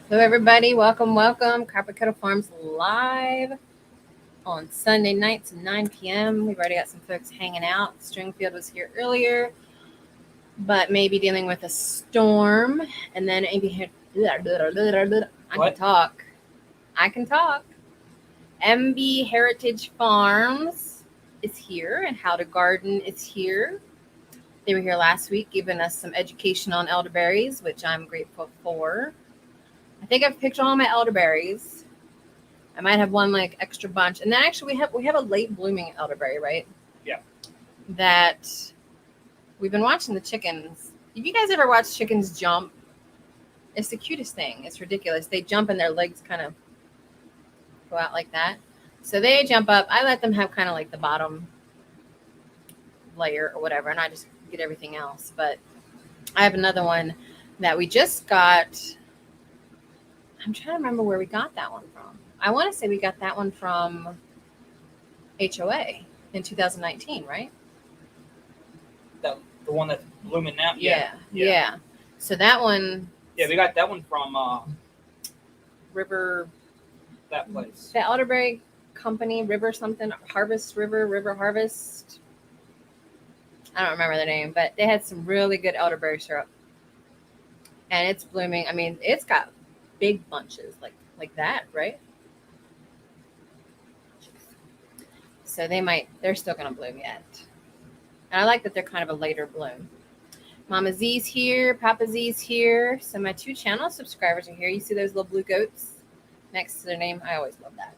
Hello, everybody. Welcome. Copper Kettle Farms live on Sunday nights at 9 p.m. We've already got some folks hanging out. Stringfield was here earlier, but maybe dealing with a storm. And then maybe I can talk. MB Heritage Farms is here, and How to Garden is here. They were here last week giving us some education on elderberries, which I'm grateful for. I think I've picked all my elderberries. I might have one like extra bunch. And then actually we have a late blooming elderberry, right? Yeah. That we've been watching the chickens. Have you guys ever watched chickens jump? It's the cutest thing. It's ridiculous. They jump and their legs kind of go out like that. So they jump up. I let them have kind of like the bottom layer or whatever, and I just get everything else. But I have another one that we just got. I'm trying to remember where we got that one from. I want to say we got that one from HOA in 2019, right? The one that's blooming now? Yeah. So that one... Yeah, we got that one from... River... That place. The elderberry company, River something, River Harvest. I don't remember the name, but they had some really good elderberry syrup. And it's blooming. I mean, it's got big bunches like that, right? So they're still gonna bloom yet. And I like that they're kind of a later bloom. Mama Z's here, Papa Z's here. So my 2 channel subscribers are here. You see those little blue goats next to their name? I always love that.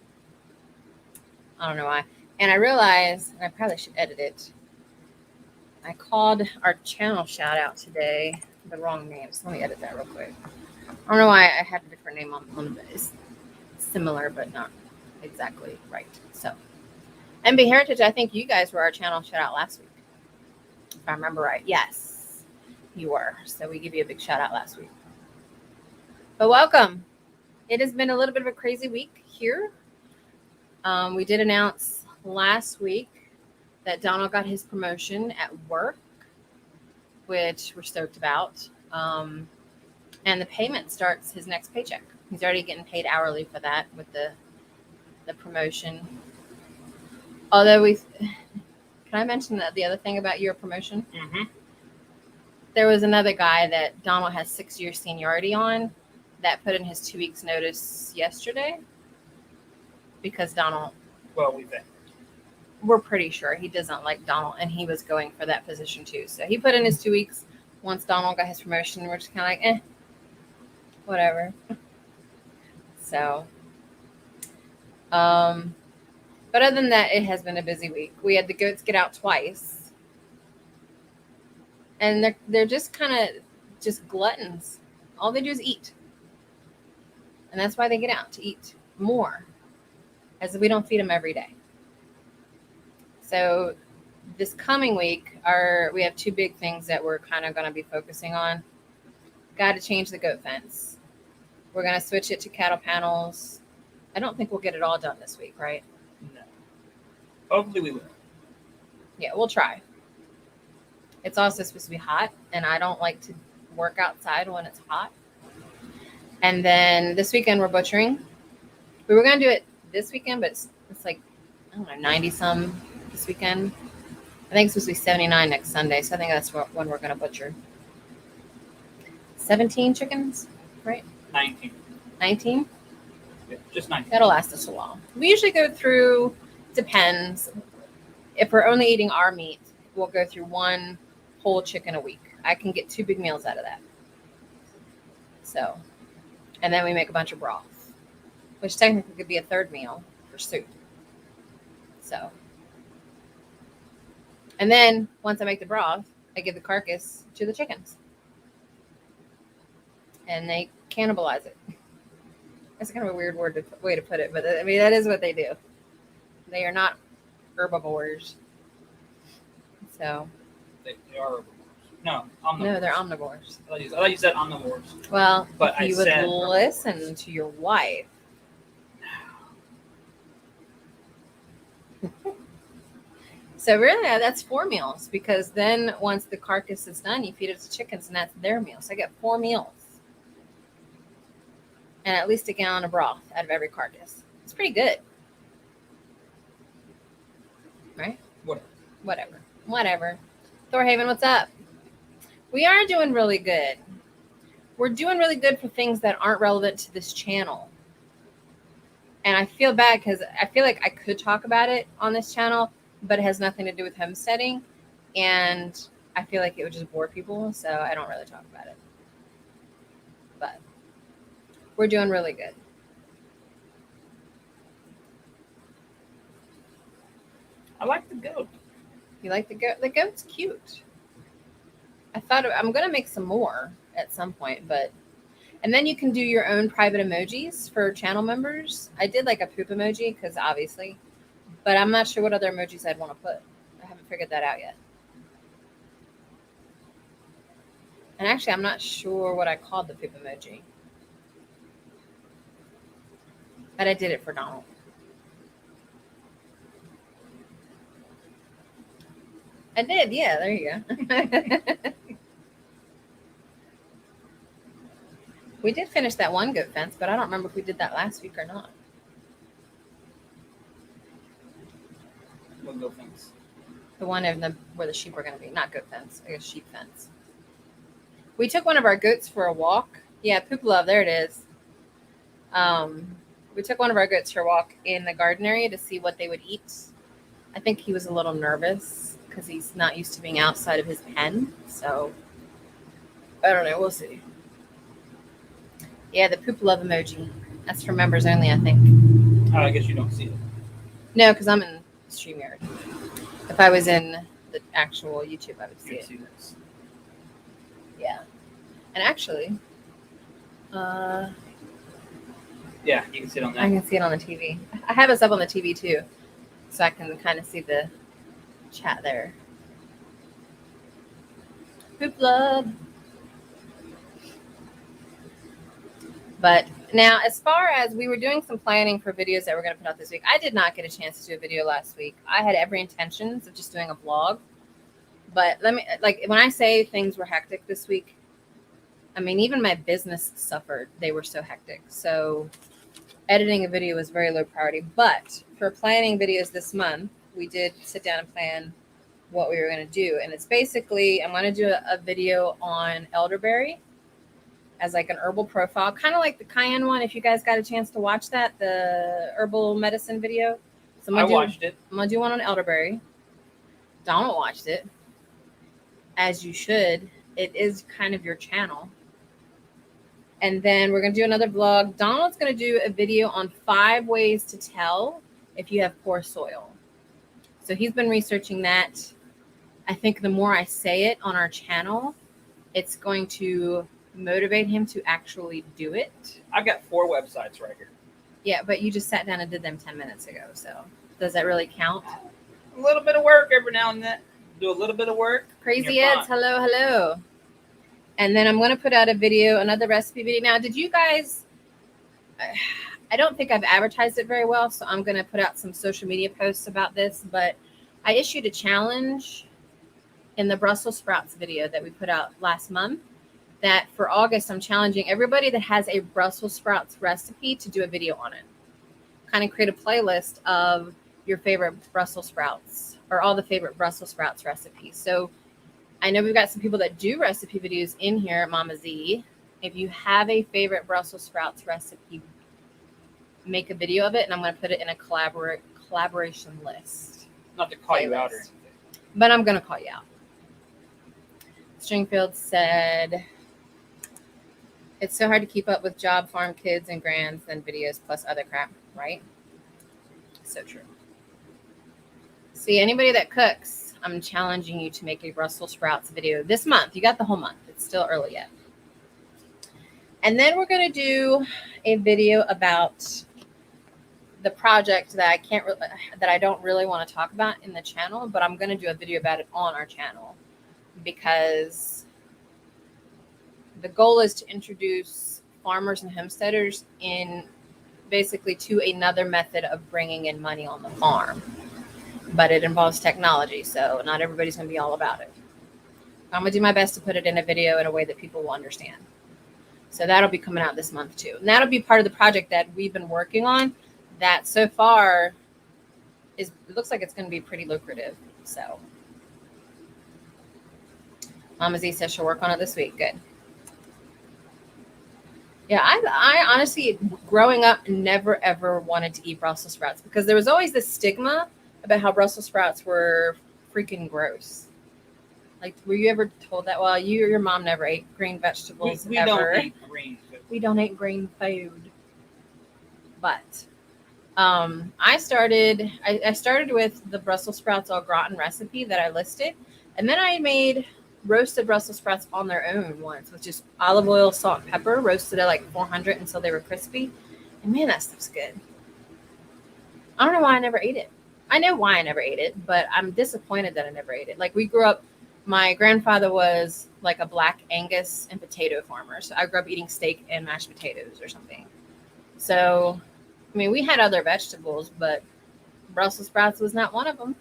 I don't know why. And I realized, and I probably should edit it, I called our channel shout out today the wrong name. So let me edit that real quick. I don't know why I have a different name on it. It's similar, but not exactly right. So, MB Heritage, I think you guys were our channel shout out last week. If I remember right. Yes, you were. So we give you a big shout out last week. But welcome. It has been a little bit of a crazy week here. We did announce last week that Donald got his promotion at work, which we're stoked about. And the payment starts his next paycheck. He's already getting paid hourly for that with the promotion. Although can I mention that the other thing about your promotion? Mm-hmm. There was another guy that Donald has 6 years seniority on that put in his 2 weeks notice yesterday because Donald. Well, we think. We're pretty sure he doesn't like Donald, and he was going for that position too. So he put in his 2 weeks once Donald got his promotion. We're just kind of like, whatever. So, but other than that, it has been a busy week. We had the goats get out twice, and they're just kind of just gluttons. All they do is eat, and that's why they get out, to eat more, as we don't feed them every day. So this coming week, we have 2 big things that we're kind of going to be focusing on. Got to change the goat fence. We're going to switch it to cattle panels. I don't think we'll get it all done this week, right? No. Hopefully we will. Yeah, we'll try. It's also supposed to be hot, and I don't like to work outside when it's hot. And then this weekend we're butchering. We were going to do it this weekend, but it's like, I don't know, 90-some this weekend. I think it's supposed to be 79 next Sunday, so I think that's when we're going to butcher. 17 chickens, right? 19. 19? Yeah, just 19. That'll last us a while. We usually go through, depends. If we're only eating our meat, we'll go through 1 whole chicken a week. I can get 2 big meals out of that. So, and then we make a bunch of broth, which technically could be a 3rd meal for soup. So, and then once I make the broth, I give the carcass to the chickens. And they cannibalize it. That's kind of a weird way to put it, but I mean, that is what they do. They are not herbivores. So. They are herbivores. No, omnivores. No, they're omnivores. I thought you said omnivores. Well, but if you would listen to your wife. So really, that's 4 meals, because then once the carcass is done, you feed it to chickens, and that's their meal. So I get 4 meals. and at least a gallon of broth out of every carcass. It's pretty good. Right? Whatever. Thorhaven, what's up? We are doing really good. We're doing really good for things that aren't relevant to this channel. And I feel bad because I feel like I could talk about it on this channel, but it has nothing to do with homesteading. And I feel like it would just bore people, so I don't really talk about it. But we're doing really good. I like the goat. You like the goat? The goat's cute. I'm going to make some more at some point, but... And then you can do your own private emojis for channel members. I did like a poop emoji because obviously, but I'm not sure what other emojis I'd want to put. I haven't figured that out yet. And actually, I'm not sure what I called the poop emoji. But I did it for Donald. I did, yeah, there you go. We did finish that one goat fence, but I don't remember if we did that last week or not. What goat fence? The one where the sheep were going to be. Not goat fence, I guess sheep fence. We took one of our goats for a walk. Yeah, Poop Love, there it is. We took one of our goats for a walk in the garden area to see what they would eat. I think he was a little nervous because he's not used to being outside of his pen. So, I don't know. We'll see. Yeah, the Poop Love emoji. That's for members only, I think. Oh, I guess you don't see it. No, because I'm in StreamYard. If I was in the actual YouTube, I would see it. Yeah. And actually, yeah, you can see it on that. I can see it on the TV. I have us up on the TV too, so I can kind of see the chat there. Poop Love. But now, as far as we were doing some planning for videos that we're going to put out this week, I did not get a chance to do a video last week. I had every intentions of just doing a vlog. But when I say things were hectic this week, I mean, even my business suffered. They were so hectic. So editing a video was very low priority. But for planning videos this month, we did sit down and plan what we were going to do. And it's basically, I'm going to do a video on elderberry as like an herbal profile, kind of like the cayenne one. If you guys got a chance to watch that, the herbal medicine video. So I watched it. I'm going to do one on elderberry. Donald watched it. As you should. It is kind of your channel. And then we're going to do another vlog. Donald's going to do a video on 5 ways to tell if you have poor soil. So he's been researching that. I think the more I say it on our channel, it's going to motivate him to actually do it. I've got 4 websites right here. Yeah, but you just sat down and did them 10 minutes ago. So does that really count? A little bit of work every now and then. Do a little bit of work. Crazy Eds, hello. And then I'm going to put out a video, another recipe video. Now, did you guys, I don't think I've advertised it very well, so I'm going to put out some social media posts about this, but I issued a challenge in the Brussels sprouts video that we put out last month, that for August, I'm challenging everybody that has a Brussels sprouts recipe to do a video on it. Kind of create a playlist of your favorite Brussels sprouts or all the favorite Brussels sprouts recipes. So I know we've got some people that do recipe videos in here at Mama Z. If you have a favorite Brussels sprouts recipe, make a video of it, and I'm going to put it in a collaboration list. Not to call you out or anything. But I'm going to call you out. Stringfield said, it's so hard to keep up with job, farm, kids, and grands, and videos plus other crap, right? So true. See, anybody that cooks, I'm challenging you to make a Brussels sprouts video this month. You got the whole month. It's still early yet. And then we're going to do a video about the project that I don't really want to talk about in the channel, but I'm going to do a video about it on our channel, because the goal is to introduce farmers and homesteaders in basically to another method of bringing in money on the farm. But it involves technology, so not everybody's going to be all about it. I'm going to do my best to put it in a video in a way that people will understand. So that'll be coming out this month too. And that'll be part of the project that we've been working on that so far it looks like it's going to be pretty lucrative. So Mama Z says she'll work on it this week. Good. Yeah, I honestly, growing up, never ever wanted to eat Brussels sprouts because there was always this stigma about how Brussels sprouts were freaking gross. Like, were you ever told that? Well, you or your mom never ate green vegetables we ever. don't eat green food. We don't eat green food. But I started with the Brussels sprouts au gratin recipe that I listed, and then I made roasted Brussels sprouts on their own once with just olive oil, salt, and pepper, roasted at like 400 until they were crispy. And man, that stuff's good. I don't know why I never ate it. I know why I never ate it, but I'm disappointed that I never ate it. Like, we grew up, my grandfather was like a black Angus and potato farmer. So I grew up eating steak and mashed potatoes or something. So, I mean, we had other vegetables, but Brussels sprouts was not one of them.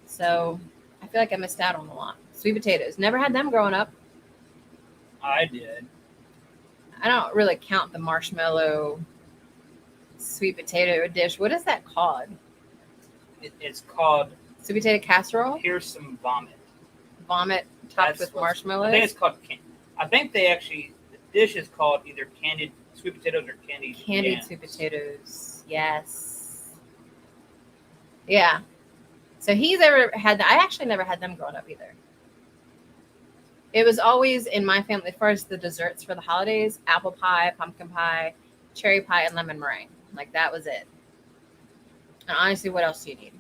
So I feel like I missed out on a lot. Sweet potatoes. Never had them growing up. I did. I don't really count the marshmallow sweet potato dish. What is that called? It's called Sweet potato casserole? Here's some vomit. Vomit topped with marshmallows? I think it's called, I think they actually, the dish is called either candied sweet potatoes or candied yams. Sweet potatoes. Yes. Yeah. So he's ever had that. I actually never had them growing up either. It was always in my family, as far as the desserts for the holidays, apple pie, pumpkin pie, cherry pie, and lemon meringue. Like, that was it. And honestly, what else do you need?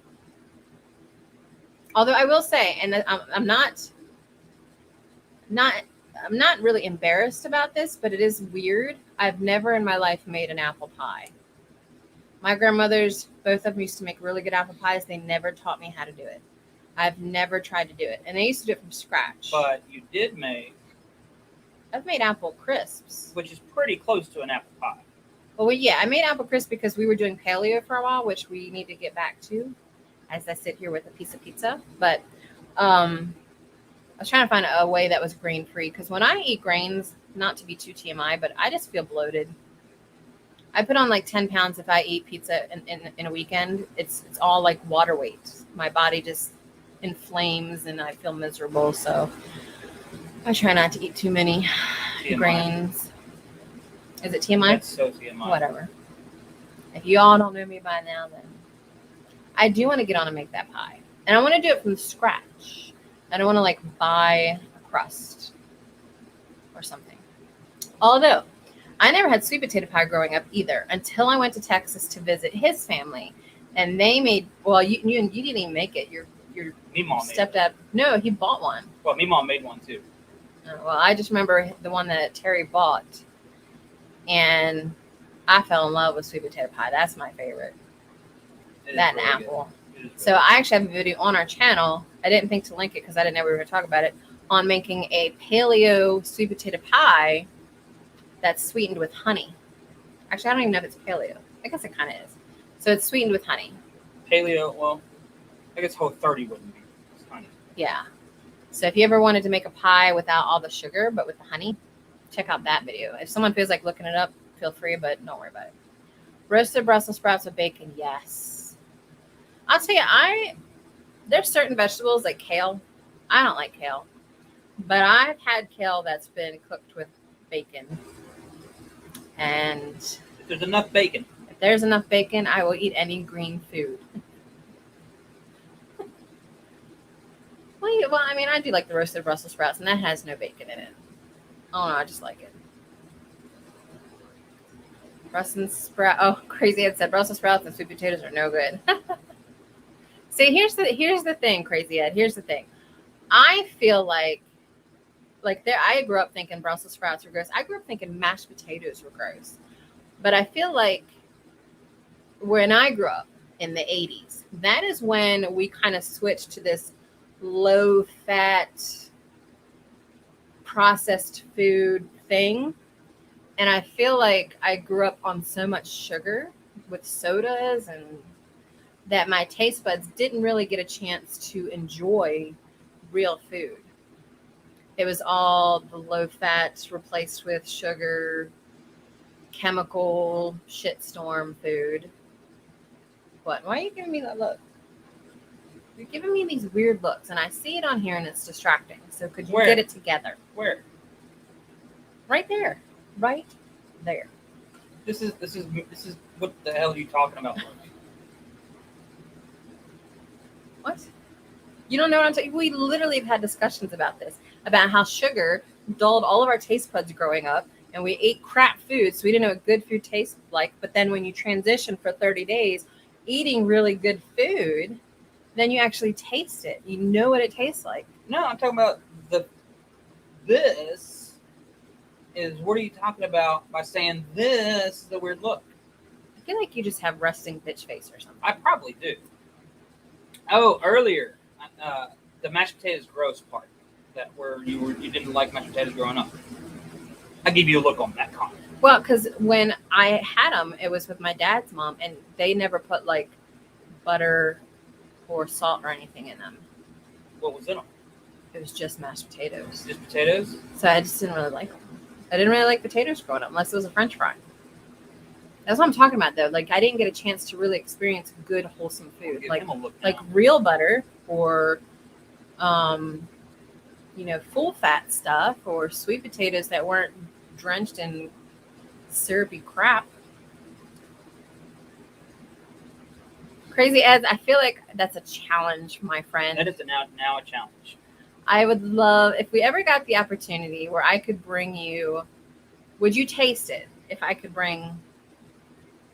Although I will say, and I'm not really embarrassed about this, but it is weird. I've never in my life made an apple pie. My grandmothers, both of them, used to make really good apple pies. They never taught me how to do it. I've never tried to do it. And they used to do it from scratch. But you did make... I've made apple crisps. Which is pretty close to an apple pie. Well, yeah, I made apple crisp because we were doing paleo for a while, which we need to get back to as I sit here with a piece of pizza. But I was trying to find a way that was grain-free because when I eat grains, not to be too TMI, but I just feel bloated. I put on like 10 pounds if I eat pizza in a weekend. It's all like water weight. My body just inflames and I feel miserable. So I try not to eat too many grains. Is it TMI? That's so TMI. Whatever. If you all don't know me by now, then I do want to get on and make that pie. And I want to do it from scratch. I don't want to like buy a crust or something. Although I never had sweet potato pie growing up either until I went to Texas to visit his family. And they made, well, you didn't even make it. Your stepdad, no, he bought one. Well, me mom made one too. Well, I just remember the one that Terry bought. And I fell in love with sweet potato pie. That's my favorite. That and apple. So I actually have a video on our channel. I didn't think to link it because I didn't know we were going to talk about it, on making a paleo sweet potato pie that's sweetened with honey. Actually, I don't even know if it's paleo. I guess it kind of is. So it's sweetened with honey. Paleo, well, I guess Whole30 wouldn't be. It's honey. Yeah. So if you ever wanted to make a pie without all the sugar, but with the honey, check out that video. If someone feels like looking it up, feel free, but don't worry about it. Roasted Brussels sprouts with bacon, yes. I'll tell you, there's certain vegetables like kale. I don't like kale. But I've had kale that's been cooked with bacon. And if there's enough bacon. If there's enough bacon, I will eat any green food. Well, I mean, I do like the roasted Brussels sprouts, and that has no bacon in it. Oh, no, I just like it. Brussels sprout. Oh, Crazy Ed said Brussels sprouts and sweet potatoes are no good. See, here's the thing, Crazy Ed. Here's the thing. I feel like I grew up thinking Brussels sprouts were gross. I grew up thinking mashed potatoes were gross. But I feel like when I grew up in the 80s, that is when we kind of switched to this low-fat processed food thing. And I feel like I grew up on so much sugar with sodas and that my taste buds didn't really get a chance to enjoy real food. It was all the low fat replaced with sugar, chemical shitstorm food. What? Why are you giving me that look? You're giving me these weird looks, and I see it on here, and it's distracting. So could you get it together? Where? Right there. Right there. This is what the hell are you talking about? What? You don't know what I'm talking? We literally have had discussions about this, about how sugar dulled all of our taste buds growing up, and we ate crap food, so we didn't know what good food tastes like. But then when you transition for 30 days, eating really good food, then you actually taste it. You know what it tastes like. No, I'm talking about this is, what are you talking about by saying this is a weird look? I feel like you just have resting bitch face or something. I probably do. Oh, earlier, the mashed potatoes gross part, that where you didn't like mashed potatoes growing up. I give you a look on that comment. Well, because when I had them, it was with my dad's mom, and they never put like butter or salt or anything in them. What was in them? It was just mashed potatoes. Just potatoes? So I just didn't really like them. I didn't really like potatoes growing up unless it was a French fry. That's what I'm talking about, though. Like, I didn't get a chance to really experience good, wholesome food, like real butter or, full fat stuff, or sweet potatoes that weren't drenched in syrupy crap. Crazy Eds, I feel like that's a challenge, my friend. That is now a challenge. I would love, if we ever got the opportunity where I could bring you, would you taste it if I could bring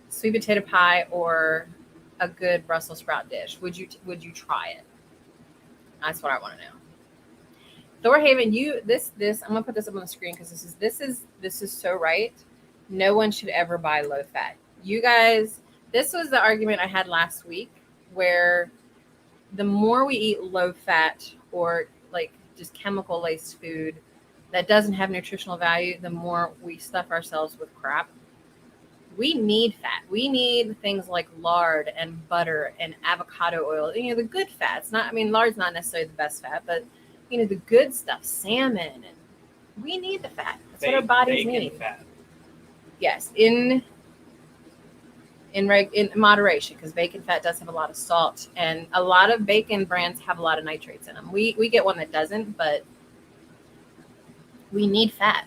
sweet potato pie or a good Brussels sprout dish? Would you try it? That's what I want to know. Thorhaven, I'm gonna put this up on the screen because this is so right. No one should ever buy low fat. You guys, this was the argument I had last week, where the more we eat low fat or like just chemical laced food that doesn't have nutritional value, the more we stuff ourselves with crap. We need fat. We need things like lard and butter and avocado oil. The good fats. Lard's not necessarily the best fat, but the good stuff, salmon, and we need the fat. That's what our bodies need. Fat. Yes, in moderation, because bacon fat does have a lot of salt, and a lot of bacon brands have a lot of nitrates in them. We get one that doesn't, but we need fat.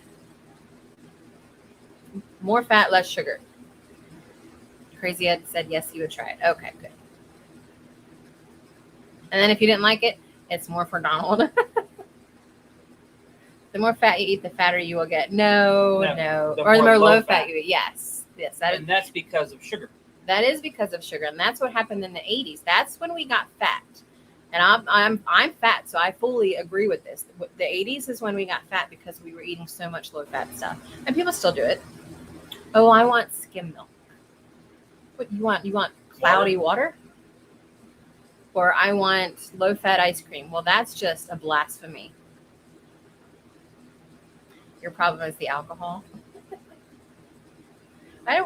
More fat, less sugar. Crazy Ed said yes, he would try it. Okay, good. And then if you didn't like it, it's more for Donald. The more fat you eat, the fatter you will get. No. Or the more low fat you eat. Yes. That's because of sugar. That is because of sugar, and that's what happened in the 80s. That's when we got fat. And I'm fat, so I fully agree with this. The 80s is when we got fat because we were eating so much low fat stuff, and people still do it. Oh, I want skim milk. What you want? You want cloudy water? Or I want low fat ice cream. Well, that's just a blasphemy. Your problem is the alcohol.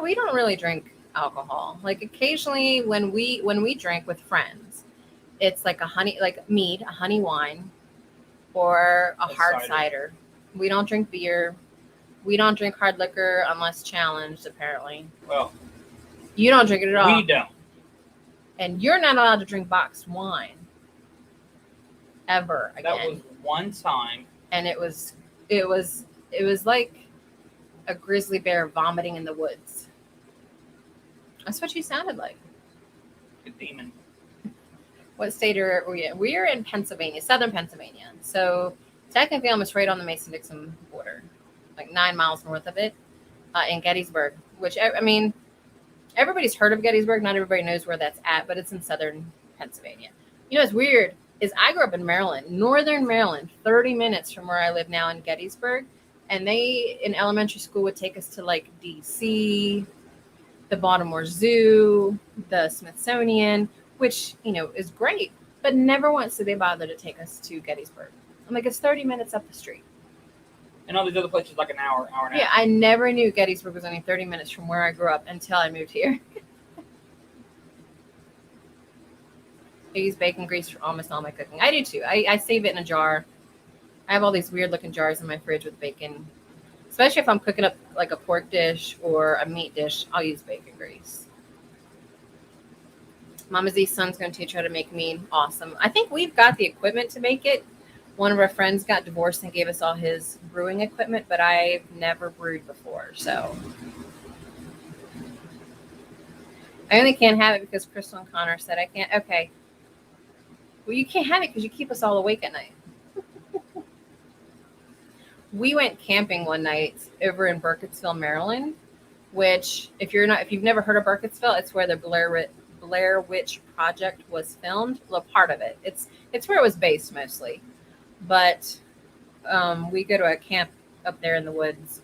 We don't really drink alcohol. Like occasionally when we drink with friends, it's like a honey wine, or a hard cider. We don't drink beer. We don't drink hard liquor unless challenged, apparently. Well, you don't drink it at all. We don't. And you're not allowed to drink boxed wine ever again. That was one time. And it was like a grizzly bear vomiting in the woods. That's what you sounded like. A demon. What state are we in? We are in Pennsylvania, southern Pennsylvania. So technically almost right on the Mason-Dixon border, like 9 miles north of it, in Gettysburg, which, everybody's heard of Gettysburg. Not everybody knows where that's at, but it's in southern Pennsylvania. What's weird is I grew up in Maryland, northern Maryland, 30 minutes from where I live now in Gettysburg. And they, in elementary school, would take us to like DC, the Baltimore Zoo, the Smithsonian, which, is great. But never once did they bother to take us to Gettysburg. I'm like, it's 30 minutes up the street. And all these other places like an hour and a half. Yeah, I never knew Gettysburg was only 30 minutes from where I grew up until I moved here. I use bacon grease for almost all my cooking. I do too. I save it in a jar I have all these weird looking jars in my fridge with bacon. Especially if I'm cooking up like a pork dish or a meat dish, I'll use bacon grease. Mama Z's son's going to teach her how to make mead. Awesome. I think we've got the equipment to make it. One of our friends got divorced and gave us all his brewing equipment, but I've never brewed before, so. I only can't have it because Crystal and Connor said I can't. Okay. Well, you can't have it because you keep us all awake at night. We went camping one night over in Burkittsville, Maryland, which if you've never heard of Burkittsville, it's where the Blair Witch Project was filmed. Well, part of it. It's where it was based mostly. But we go to a camp up there in the woods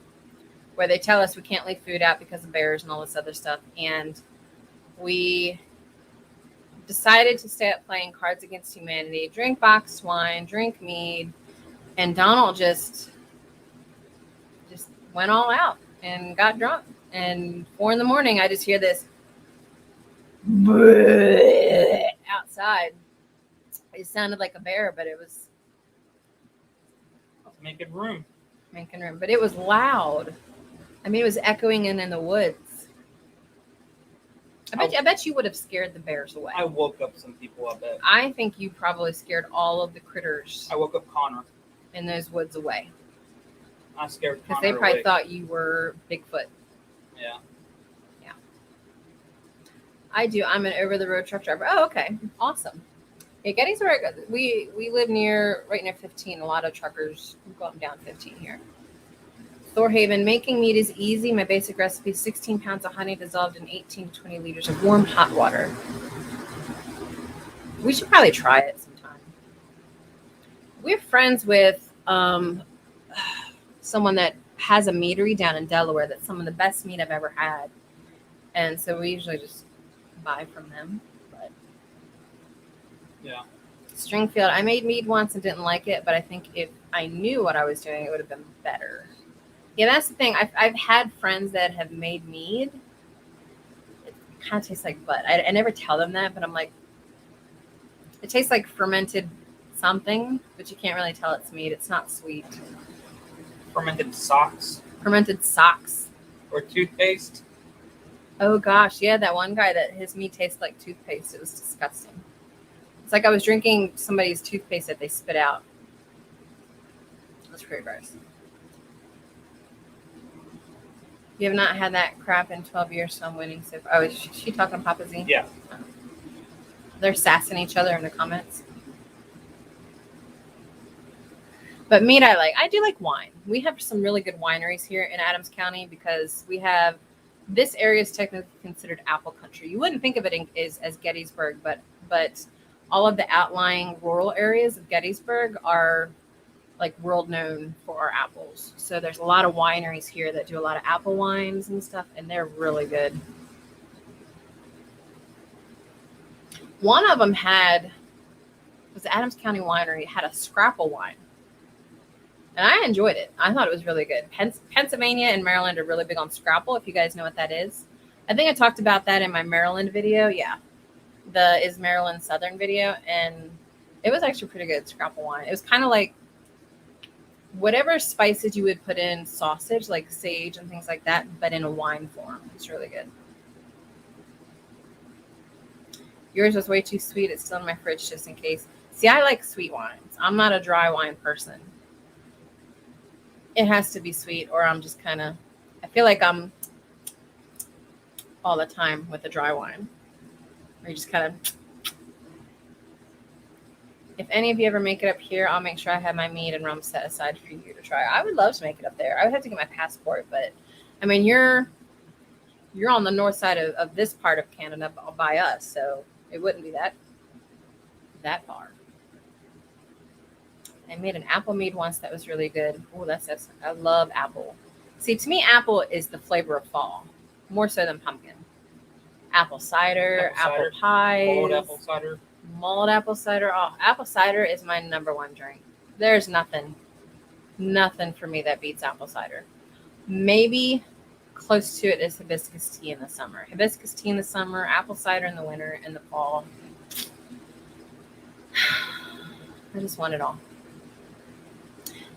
where they tell us we can't leave food out because of bears and all this other stuff. And we decided to stay up playing Cards Against Humanity, drink boxed wine, drink mead, and Donald just went all out and got drunk. And 4 a.m, I just hear this outside. It sounded like a bear, but it was making room. But it was loud. I mean, it was echoing in the woods. I bet you would have scared the bears away. I woke up some people, I bet. I think you probably scared all of the critters. I woke up Connor. In those woods away. I scared Connor because they probably away. thought you were Bigfoot. Yeah. Yeah. I do. I'm an over-the-road truck driver. Oh, okay. Awesome. Yeah, Gettysburg, we live right near 15. A lot of truckers go up and down 15 here. Thorhaven, making meat is easy. My basic recipe is 16 pounds of honey dissolved in 18 to 20 liters of warm hot water. We should probably try it sometime. We're friends with someone that has a meadery down in Delaware that's some of the best meat I've ever had. And so we usually just buy from them. But yeah. Stringfield, I made mead once and didn't like it, but I think if I knew what I was doing, it would have been better. Yeah, that's the thing. I've had friends that have made mead. It kind of tastes like butt. I never tell them that, but I'm like, it tastes like fermented something, but you can't really tell it's mead. It's not sweet. Fermented socks. Fermented socks. Or toothpaste. Oh gosh, yeah, that one guy that his meat tastes like toothpaste. It was disgusting. It's like I was drinking somebody's toothpaste that they spit out. That's pretty gross. You have not had that crap in 12 years, so I'm winning. So, oh, is she talking to Papa Z? Yeah. Oh. They're sassing each other in the comments. But meat I like. I do like wine. We have some really good wineries here in Adams County because we have, this area is technically considered apple country. You wouldn't think of it as Gettysburg, but all of the outlying rural areas of Gettysburg are like world known for our apples. So there's a lot of wineries here that do a lot of apple wines and stuff, and they're really good. One of them was the Adams County Winery, had a scrapple wine. And I enjoyed it. I thought it was really good. Pennsylvania and Maryland are really big on scrapple, if you guys know what that is. I think I talked about that in my Maryland video. Yeah. The Is Maryland Southern video. And it was actually pretty good scrapple wine. It was kind of like whatever spices you would put in sausage, like sage and things like that, but in a wine form. It's really good. Yours was way too sweet. It's still in my fridge just in case. See, I like sweet wines. I'm not a dry wine person. It has to be sweet or I'm just kind of, I feel like I'm all the time with the dry wine. Or you just kind of, if any of you ever make it up here, I'll make sure I have my meat and rum set aside for you to try. I would love to make it up there. I would have to get my passport, but I mean, you're on the north side of this part of Canada by us, so it wouldn't be that far. I made an apple mead once that was really good. Oh, that's I love apple. See, to me, apple is the flavor of fall, more so than pumpkin. Apple cider, apple pies, mulled apple cider. Oh, apple cider is my number one drink. There's nothing for me that beats apple cider. Maybe close to it is hibiscus tea in the summer. Hibiscus tea in the summer, apple cider in the winter, and the fall. I just want it all.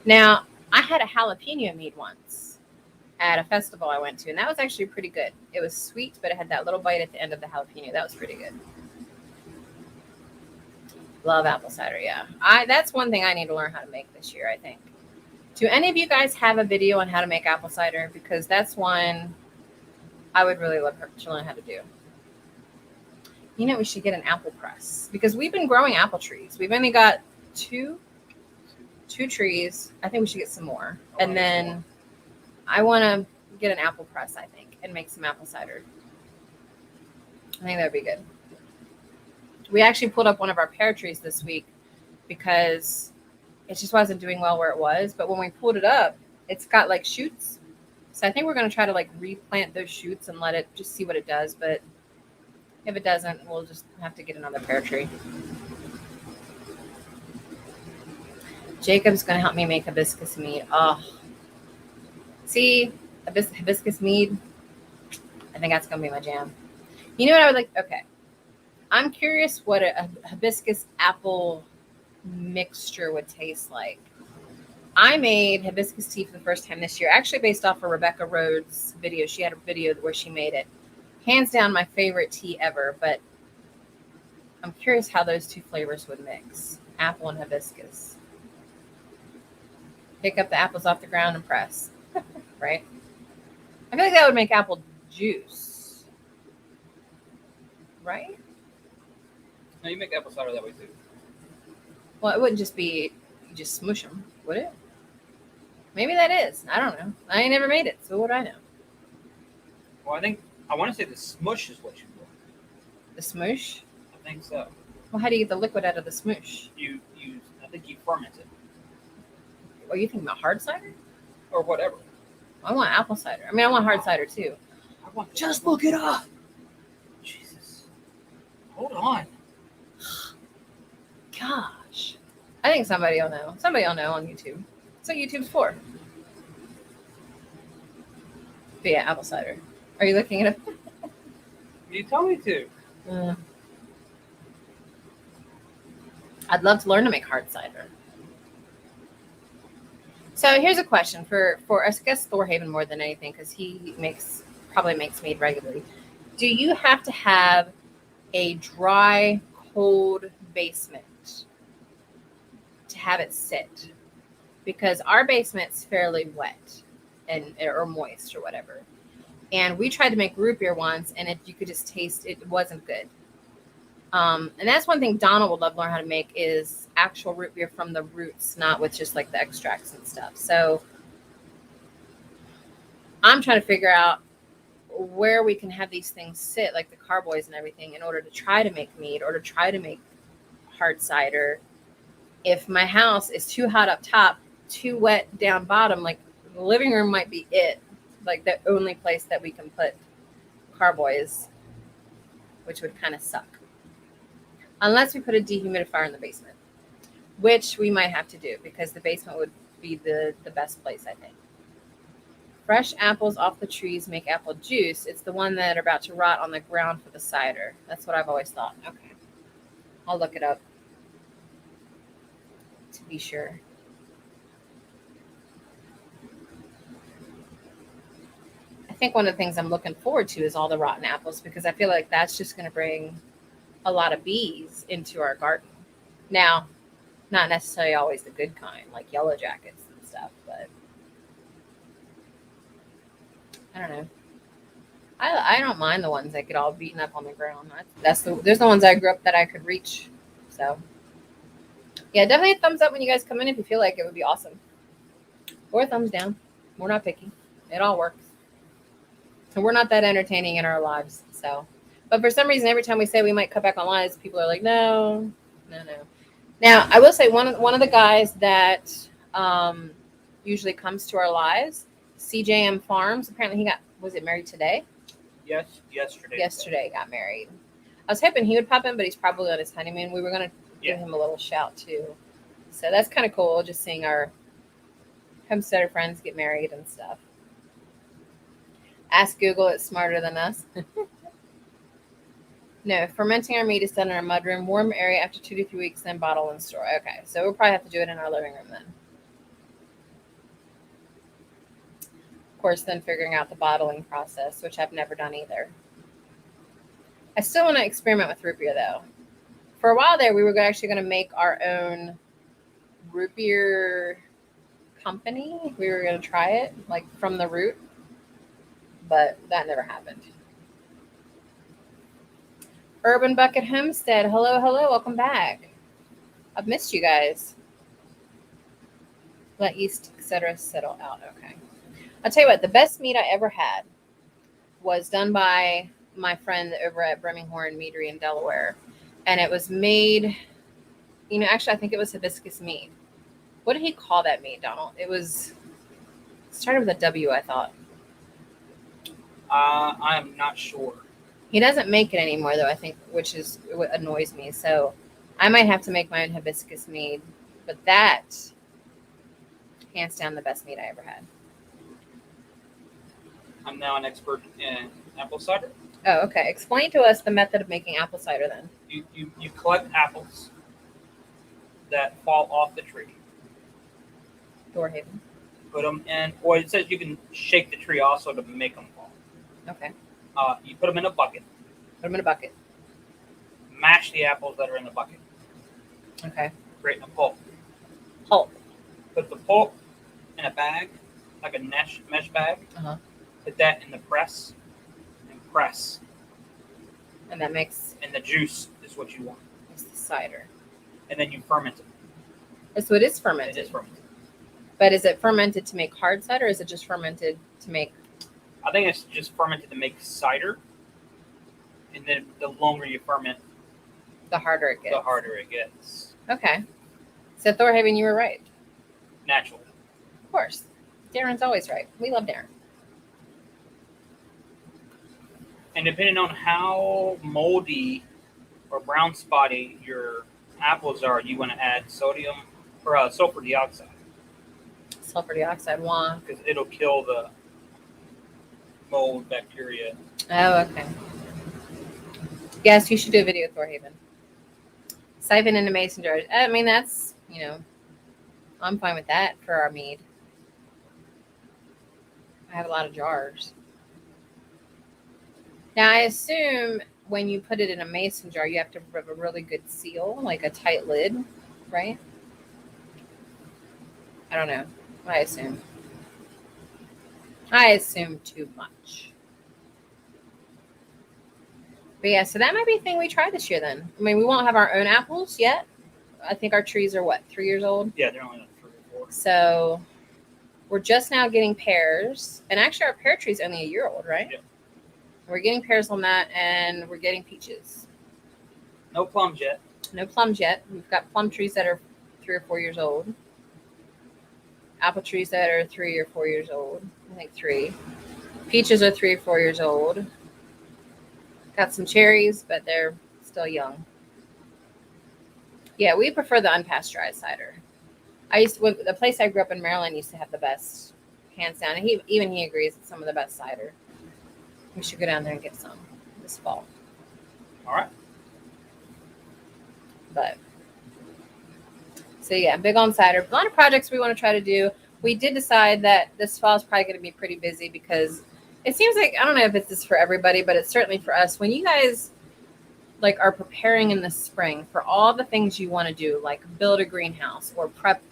Now, I had a jalapeno mead once at a festival I went to, and that was actually pretty good. It was sweet, but it had that little bite at the end of the jalapeno. That was pretty good. Love apple cider, yeah. That's one thing I need to learn how to make this year, I think. Do any of you guys have a video on how to make apple cider? Because that's one I would really love to learn how to do. You know, we should get an apple press because we've been growing apple trees. We've only got two trees. I think we should get some more. And then I want to get an apple press, I think, and make some apple cider. I think that would be good. We actually pulled up one of our pear trees this week because it just wasn't doing well where it was. But when we pulled it up, it's got like shoots. So I think we're going to try to like replant those shoots and let it just see what it does. But if it doesn't, we'll just have to get another pear tree. Jacob's going to help me make hibiscus mead. Oh, see, hibiscus mead. I think that's going to be my jam. You know what I would like? Okay. I'm curious what a hibiscus apple mixture would taste like. I made hibiscus tea for the first time this year, actually based off of Rebecca Rhodes' video. She had a video where she made it. Hands down my favorite tea ever, but I'm curious how those two flavors would mix. Apple and hibiscus. Pick up the apples off the ground and press. Right? I feel like that would make apple juice. Right? No, you make apple cider that way too. Well, it wouldn't just be, you just smush them, would it? Maybe that is. I don't know. I ain't never made it, so what do I know? Well, I want to say the smush is what you want. The smoosh? I think so. Well, how do you get the liquid out of the smoosh? I think you ferment it. Well, you think about hard cider? Or whatever. I want apple cider. I mean, I want hard cider too. Just look it up. Jesus. Hold on. Gosh. I think somebody will know. Somebody will know on YouTube. That's what YouTube's for. But yeah, apple cider. Are you looking it up? You told me to. I'd love to learn to make hard cider. So here's a question for I guess Thorhaven more than anything, because he probably makes mead regularly. Do you have to have a dry, cold basement to have it sit? Because our basement's fairly wet or moist or whatever. And we tried to make root beer once, and you could just taste it wasn't good. And that's one thing Donna would love to learn how to make is actual root beer from the roots, not with just like the extracts and stuff. So I'm trying to figure out where we can have these things sit, like the carboys and everything, in order to try to make mead or to try to make hard cider. If my house is too hot up top, too wet down bottom, like the living room might be it, like the only place that we can put carboys, which would kind of suck. Unless we put a dehumidifier in the basement, which we might have to do because the basement would be the best place, I think. Fresh apples off the trees make apple juice. It's the one that are about to rot on the ground for the cider. That's what I've always thought. Okay. I'll look it up to be sure. I think one of the things I'm looking forward to is all the rotten apples because I feel like that's just going to bring a lot of bees into our garden. Now, not necessarily always the good kind, like yellow jackets and stuff, but I don't know. I don't mind the ones that get all beaten up on the ground. There's the ones I grew up that I could reach. So, yeah, definitely a thumbs up when you guys come in if you feel like it would be awesome. Or a thumbs down. We're not picky. It all works. So we're not that entertaining in our lives, so. But for some reason, every time we say we might cut back on lives, people are like, no. Now, I will say one of the guys that usually comes to our lives, CJM Farms, apparently was it married today? Yes, yesterday. Yesterday got married. I was hoping he would pop in, but he's probably on his honeymoon. We were going to give him a little shout, too. So that's kind of cool, just seeing our homesteader friends get married and stuff. Ask Google, it's smarter than us. No, fermenting our meat is done in our mudroom, warm area after 2 to 3 weeks, then bottle and store. Okay, so we'll probably have to do it in our living room then. Of course, then figuring out the bottling process, which I've never done either. I still want to experiment with root beer, though. For a while there, we were actually going to make our own root beer company. We were going to try it, like from the root, but that never happened. Urban Bucket Homestead. Hello, hello. Welcome back. I've missed you guys. Let yeast, etc. settle out. Okay. I'll tell you what, the best mead I ever had was done by my friend over at Birmingham Meadery in Delaware. And it was made, actually, I think it was hibiscus mead. What did he call that mead, Donald? It started with a W, I thought. I'm not sure. He doesn't make it anymore, though, I think, which is what annoys me. So I might have to make my own hibiscus mead. But that, hands down, the best mead I ever had. I'm now an expert in apple cider. Oh, okay. Explain to us the method of making apple cider, then. You collect apples that fall off the tree. Thorhaven. Put them in, or it says you can shake the tree also to make them fall. Okay. You put them in a bucket. Put them in a bucket. Mash the apples that are in the bucket. Okay. Create a pulp. Pulp. Put the pulp in a bag, like a mesh bag. Uh-huh. Put that in the press and press. And that makes... And the juice is what you want. It's the cider. And then you ferment it. So it is fermented. It is fermented. But is it fermented to make hard cider, or is it just fermented to make... I think it's just fermented to make cider. And then the longer you ferment, the harder it gets. The harder it gets. Okay. So Thorhaven, you were right. Naturally. Of course. Darren's always right. We love Darren. And depending on how moldy or brown spotty your apples are, you want to add sodium or sulfur dioxide. Sulfur dioxide, why? Because it'll kill the mold bacteria. Oh, okay. Yes, you should do a video, Thorhaven. Siphon into mason jars. I mean, that's, I'm fine with that for our mead. I have a lot of jars. Now, I assume when you put it in a mason jar, you have to have a really good seal, like a tight lid, right? I don't know. I assume too much. But yeah, so that might be a thing we try this year then. I mean, we won't have our own apples yet. I think our trees are, 3 years old? Yeah, they're only like 3 or 4. So we're just now getting pears. And actually, our pear tree is only a year old, right? Yeah. We're getting pears on that, and we're getting peaches. No plums yet. No plums yet. We've got plum trees that are 3 or 4 years old. Apple trees that are 3 or 4 years old. I think 3. Peaches are 3 or 4 years old. Got some cherries, but they're still young. Yeah, we prefer the unpasteurized cider. The place I grew up in Maryland used to have the best, hands down. And he agrees it's some of the best cider. We should go down there and get some this fall. All right. But so yeah, big on cider. A lot of projects we want to try to do. We did decide that this fall is probably going to be pretty busy because it seems like, I don't know if it's this for everybody, but it's certainly for us. When you guys are preparing in the spring for all the things you want to do, like build a greenhouse or prep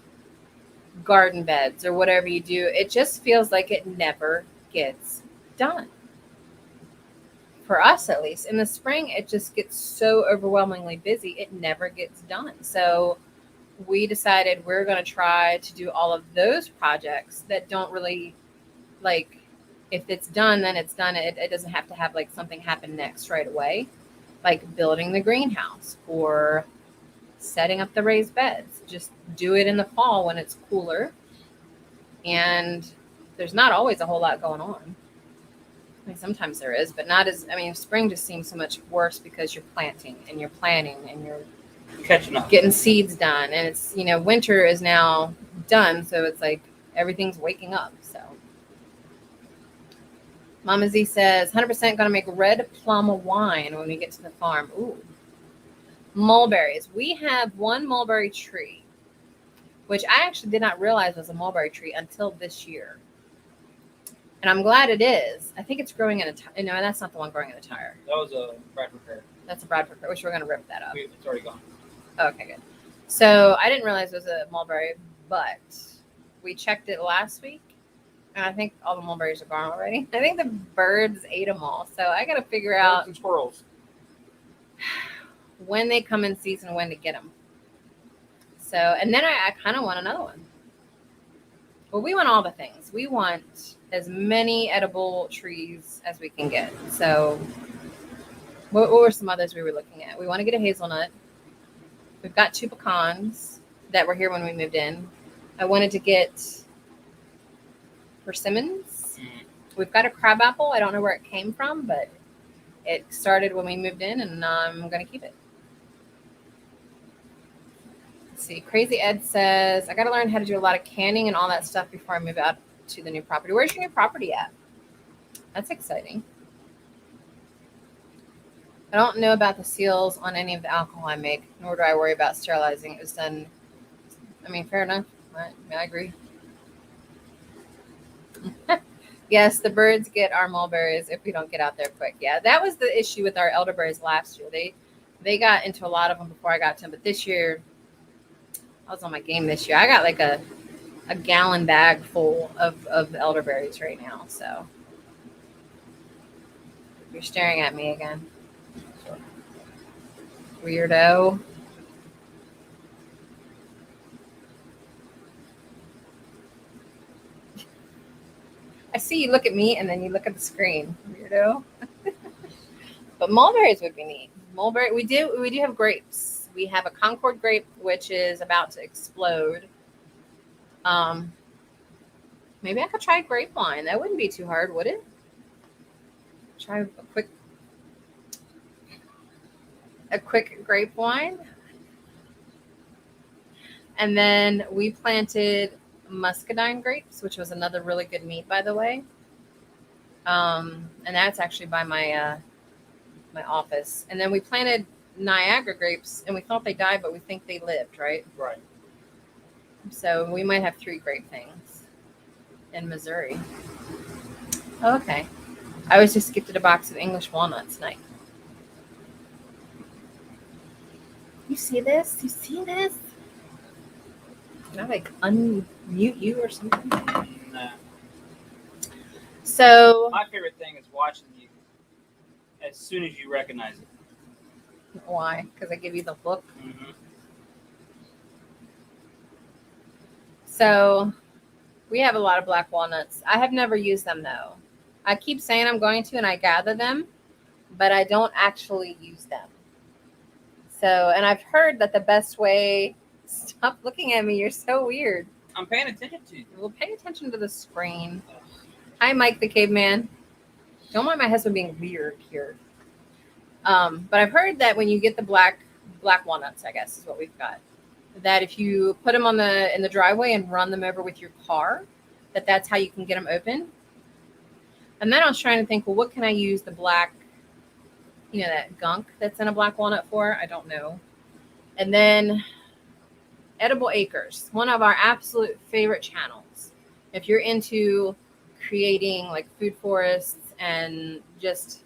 garden beds or whatever you do, it just feels like it never gets done. For us, at least in the spring, it just gets so overwhelmingly busy. It never gets done. So we decided we're going to try to do all of those projects that don't really if it's done, then it's done. It doesn't have to have something happen next right away, like building the greenhouse or setting up the raised beds. Just do it in the fall when it's cooler. And there's not always a whole lot going on. I mean, sometimes there is, but not as, spring just seems so much worse because you're planting and you're planting and you're catching up, getting seeds done. And it's, winter is now done. So it's everything's waking up. So Mama Z says, 100% going to make red plum wine when we get to the farm. Ooh. Mulberries. We have one mulberry tree, which I actually did not realize was a mulberry tree until this year. And I'm glad it is. I think it's growing in a tire. No, that's not the one growing in a tire. That was a Bradford pear. That's a Bradford pear, which we're going to rip that up. It's already gone. Okay, good. So I didn't realize it was a mulberry, but we checked it last week. And I think all the mulberries are gone already. I think the birds ate them all. So I got to figure out Some squirrels. when they come in season, when to get them. So, and then I kind of want another one. Well, we want all the things. We want as many edible trees as we can get. So what were some others we were looking at? We want to get a hazelnut. We've got 2 pecans that were here when we moved in. I wanted to get persimmons. We've got a crabapple. I don't know where it came from, but it started when we moved in, and I'm going to keep it. Let's see. Crazy Ed says, I got to learn how to do a lot of canning and all that stuff before I move out to the new property. Where's your new property at? That's exciting. I don't know about the seals on any of the alcohol I make, nor do I worry about sterilizing. It was done. I mean, fair enough. I agree. Yes, the birds get our mulberries if we don't get out there quick. Yeah, that was the issue with our elderberries last year. They got into a lot of them before I got to them, but this year, I was on my game this year. I got like a gallon bag full of elderberries right now. So you're staring at me again. Weirdo. I see you look at me and then you look at the screen. Weirdo. But mulberries would be neat. Mulberry. We do have grapes. We have a Concord grape, which is about to explode. Maybe I could try grape wine. That wouldn't be too hard, would it? Try a quick grape wine. And then we planted muscadine grapes, which was another really good meat, by the way. And that's actually by my my office. And then we planted Niagara grapes, and we thought they died, but we think they lived, right? Right. So we might have 3 grape things in Missouri. Okay. I was just gifted a box of English walnuts tonight. You see this? You see this? Can I like unmute you or something? Nah. So My favorite thing is watching you as soon as you recognize it. why? Because I give you the look. Mm-hmm. So we have a lot of black walnuts. I have never used them though. I keep saying I'm going to, and I gather them, but I don't actually use them. So, and I've heard that the best way, stop looking at me. You're so weird. I'm paying attention to you. Well, pay attention to the screen. Hi, Mike the caveman. Don't mind my husband being weird here. But I've heard that when you get the black walnuts, I guess is what we've got, that if you put them in the driveway and run them over with your car, that's how you can get them open. And then I was trying to think, well, what can I use the black, that gunk that's in a black walnut for? I don't know. And then Edible Acres, one of our absolute favorite channels. If you're into creating like food forests and just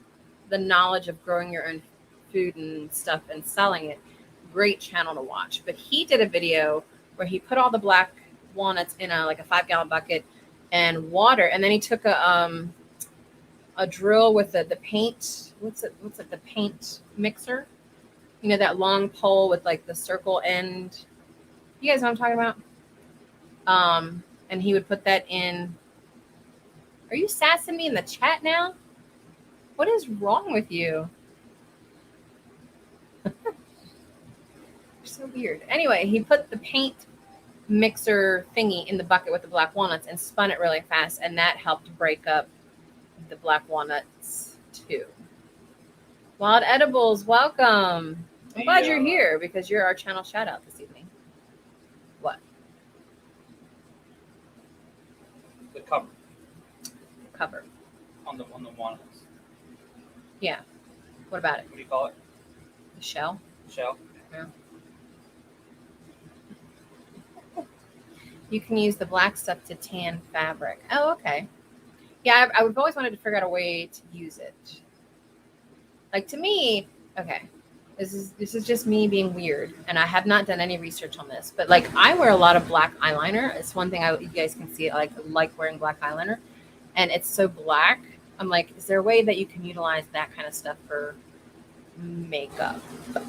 the knowledge of growing your own food and stuff and selling it, great channel to watch. But he did a video where he put all the black walnuts in a 5-gallon bucket and water, and then he took a drill with the paint. What's it? The paint mixer? That long pole with like the circle end. You guys know what I'm talking about? And he would put that in. Are you sassing me in the chat now? What is wrong with you? You're so weird. Anyway, he put the paint mixer thingy in the bucket with the black walnuts and spun it really fast, and that helped break up the black walnuts too. Wild Edibles, welcome. I'm glad you're here because you're our channel shout out this evening. What? The cover. Cover. On the walnuts. Yeah. What about it? What do you call it? The shell? Shell. Yeah. You can use the black stuff to tan fabric. Oh, okay. Yeah, I've always wanted to figure out a way to use it. Like, to me, okay, this is just me being weird, and I have not done any research on this, but like I wear a lot of black eyeliner. It's one thing you guys can see. I like wearing black eyeliner, and it's so black. I'm like, is there a way that you can utilize that kind of stuff for makeup?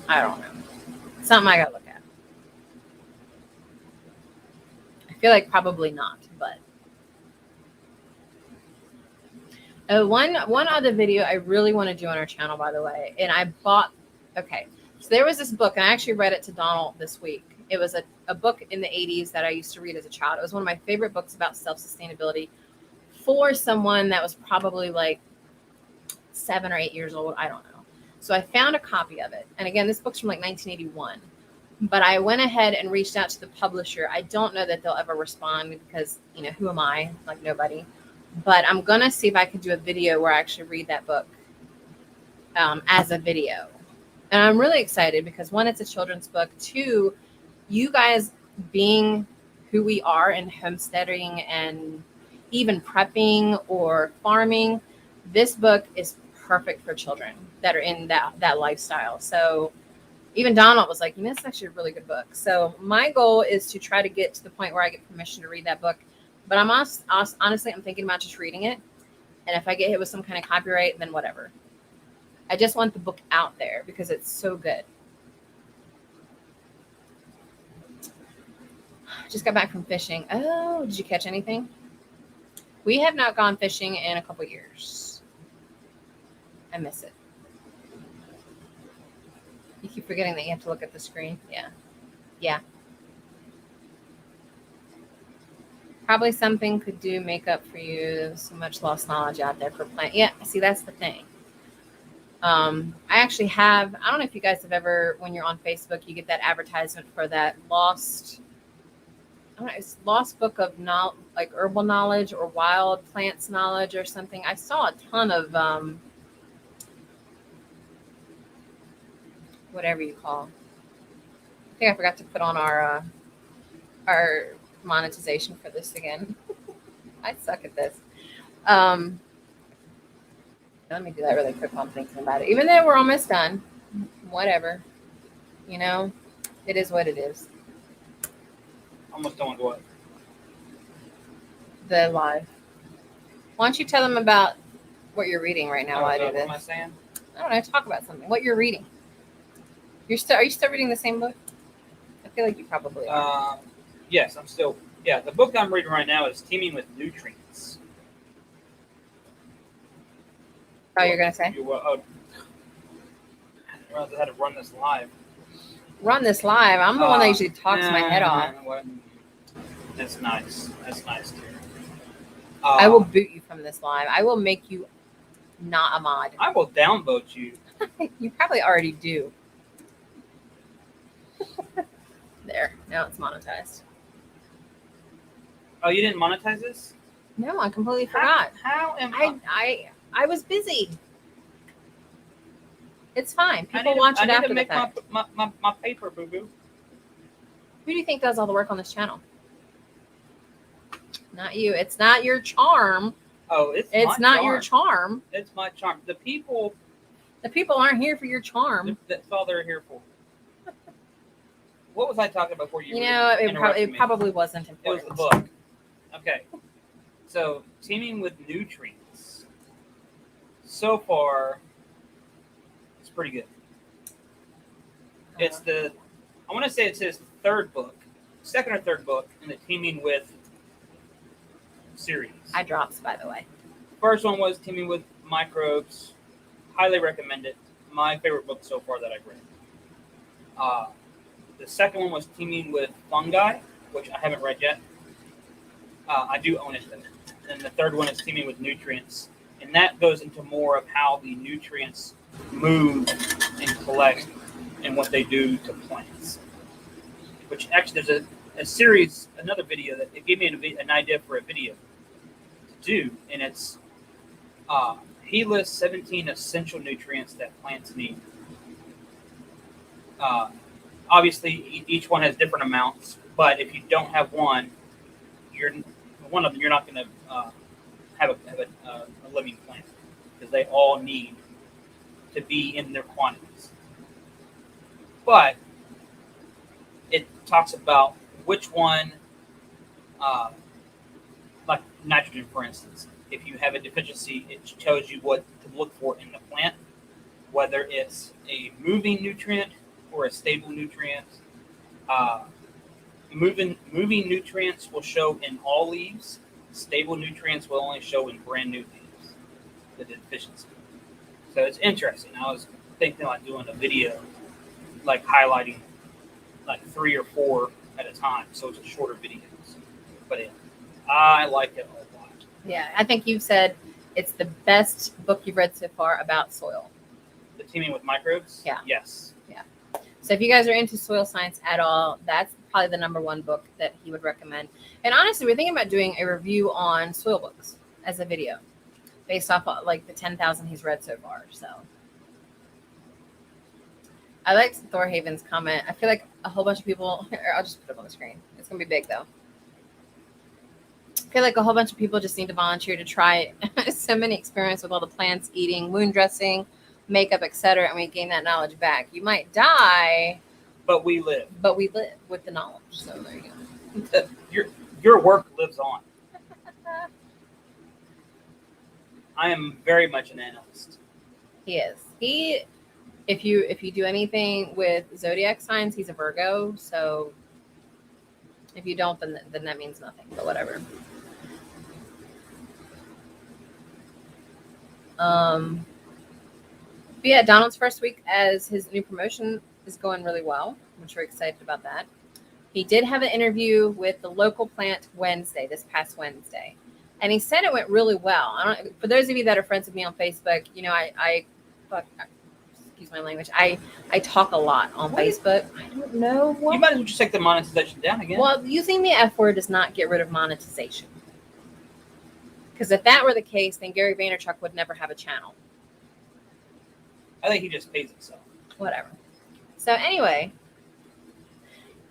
I don't know. Something I gotta look at. I feel like probably not, but one other video I really want to do on our channel, by the way, and I bought. Okay, so there was this book, and I actually read it to Donald this week. It was a book in the 80s that I used to read as a child. It was one of my favorite books about self-sustainability for someone that was probably like 7 or 8 years old. I don't know. So I found a copy of it. And again, this book's from like 1981. But I went ahead and reached out to the publisher. I don't know that they'll ever respond because, you know, who am I? Like, nobody. But I'm going to see if I can do a video where I actually read that book as a video. And I'm really excited because, one, it's a children's book. Two, you guys being who we are in homesteading and even prepping or farming, this book is perfect for children that are in that lifestyle. So even Donald was like, you know, it's actually a really good book. So my goal is to try to get to the point where I get permission to read that book. But honestly, I'm thinking about just reading it. And if I get hit with some kind of copyright, then whatever. I just want the book out there because it's so good. Just got back from fishing. Oh, did you catch anything? We have not gone fishing in a couple years. I miss it. You keep forgetting that you have to look at the screen. Yeah. Yeah. Probably something could do makeup for you. So much lost knowledge out there for plant. Yeah, see, that's the thing. I actually have, I don't know if you guys have ever, when you're on Facebook, you get that advertisement for that lost, I don't know, it's lost book of like herbal knowledge or wild plants knowledge or something. I saw a ton of whatever you call. I think I forgot to put on our monetization for this again. I suck at this. Let me do that really quick while I'm thinking about it. Even though we're almost done, whatever. You know, it is what it is. Almost done with what? The live. Why don't you tell them about what you're reading right now while I do this? What am I saying? I don't know. Talk about something. What you're reading. Are you still reading the same book? I feel like you probably are. Yes, I'm still. Yeah, the book I'm reading right now is Teeming with Nutrients. Oh, you're gonna say? I didn't realize I had to run this live. Run this live. I'm the one that usually talks my head off. That's nice. That's nice, too. I will boot you from this live. I will make you not a mod. I will downvote you. You probably already do. There. Now it's monetized. Oh, you didn't monetize this? No, I completely forgot. How am I was busy. It's fine. People watch it after the fact. I need to make my paper, boo-boo. Who do you think does all the work on this channel? Not you. It's not your charm. Oh, it's not your charm. It's my charm. The people aren't here for your charm. That's all they're here for. What was I talking about before you? You know, it probably wasn't important. It was the book. Okay. So, Teeming with Nutrients. So far, it's pretty good. It's I want to say it's his second or third book in the Teeming with series. I drops, by the way. First one was Teeming with Microbes. Highly recommend it. My favorite book so far that I've read. The second one was Teeming with Fungi, which I haven't read yet. I do own it, though. And the third one is Teeming with Nutrients. And that goes into more of how the nutrients move and collect and what they do to plants. Which actually, there's a series, another video that it gave me an idea for a video to do. And it's he lists 17 essential nutrients that plants need. Obviously, each one has different amounts, but if you don't have one, you're not going to have a living plant, because they all need to be in their quantities. But it talks about which one, like nitrogen, for instance. If you have a deficiency, it tells you what to look for in the plant, whether it's a moving nutrient or a stable nutrient. Moving nutrients will show in all leaves. Stable nutrients will only show in brand new leaves, the deficiency. So it's interesting. I was thinking about doing a video, like highlighting like 3 or 4 at a time, so it's a shorter videos. But I like it a lot. Yeah, I think you've said it's the best book you've read so far about soil. The teaming with microbes? Yeah. Yes. Yeah. So if you guys are into soil science at all, that's probably the #1 book that he would recommend. And honestly, we're thinking about doing a review on soil books as a video based off of, like, the 10,000 he's read so far. So I liked Thorhaven's comment. I feel like a whole bunch of people, I'll just put it on the screen. It's going to be big though. I feel like a whole bunch of people just need to volunteer to try so many experiments with all the plants, eating, wound dressing, makeup, etc., and we gain that knowledge back. You might die, but we live. But we live with the knowledge. So there you go. Your work lives on. I am very much an analyst. He is. If you do anything with zodiac signs, he's a Virgo. So if you don't, then that means nothing. But whatever. But yeah, Donald's first week as his new promotion is going really well. I'm sure excited about that. He did have an interview with the local plant this past Wednesday. And he said it went really well. For those of you that are friends with me on Facebook, you know, excuse my language. I talk a lot on Facebook. I don't know what. You might as well just take the monetization down again. Well, using the F word does not get rid of monetization. Because if that were the case, then Gary Vaynerchuk would never have a channel. I think he just pays himself. Whatever. So anyway,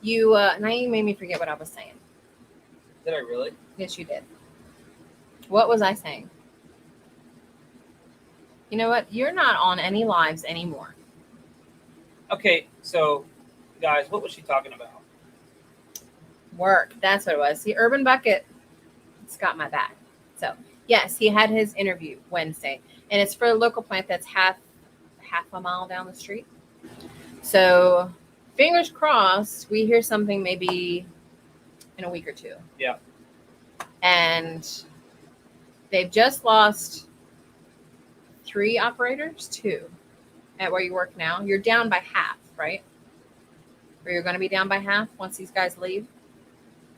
now you made me forget what I was saying. Did I really? Yes, you did. What was I saying? You know what? You're not on any lives anymore. Okay, so guys, what was she talking about? Work. That's what it was. See, Urban Bucket, it's got my back. So yes, he had his interview Wednesday, and it's for a local plant that's half a mile down the street. So fingers crossed, we hear something maybe in a week or 2. Yeah. And they've just lost 3 operators, 2 at where you work now. You're down by half, right? Or you're going to be down by half once these guys leave.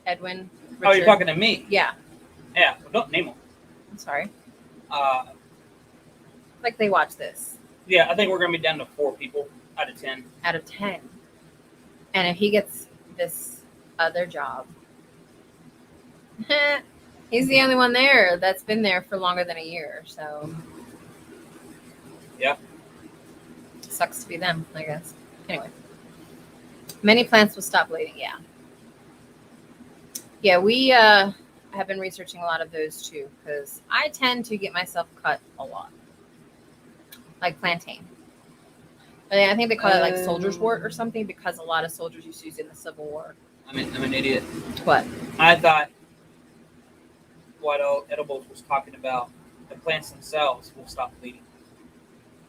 Edwin, Richard. Oh, you're talking to me? Yeah. Yeah. Well, don't name them. I'm sorry. Like they watch this. Yeah, I think we're going to be down to 4 people out of 10. Out of 10. And if he gets this other job, he's the only one there that's been there for longer than a year. So, yeah. Sucks to be them, I guess. Anyway. Many plants will stop bleeding. Yeah. Yeah, we have been researching a lot of those too, because I tend to get myself cut a lot. Like plantain. But I think they call it like soldier's wart or something, because a lot of soldiers used to use it in the Civil War. I'm an idiot. What? I thought what Edibles was talking about, the plants themselves will stop bleeding.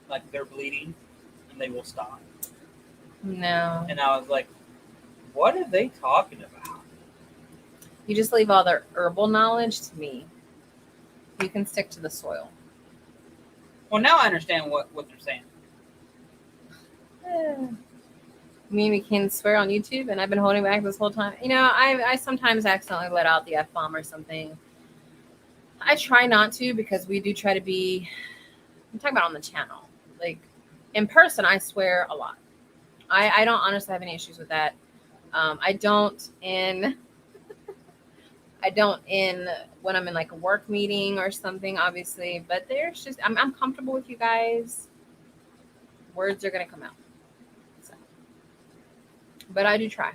Like they're bleeding and they will stop. No. And I was like, what are they talking about? You just leave all their herbal knowledge to me. You can stick to the soil. Well, now I understand what they're saying. You mean we can swear on YouTube, and I've been holding back this whole time? You know, I sometimes accidentally let out the F-bomb or something. I try not to, because we do try to be, I'm talking about on the channel. Like, in person, I swear a lot. I don't honestly have any issues with that. I don't in when I'm in like a work meeting or something, obviously, but there's just, I'm comfortable with you guys. Words are going to come out. So. But I do try.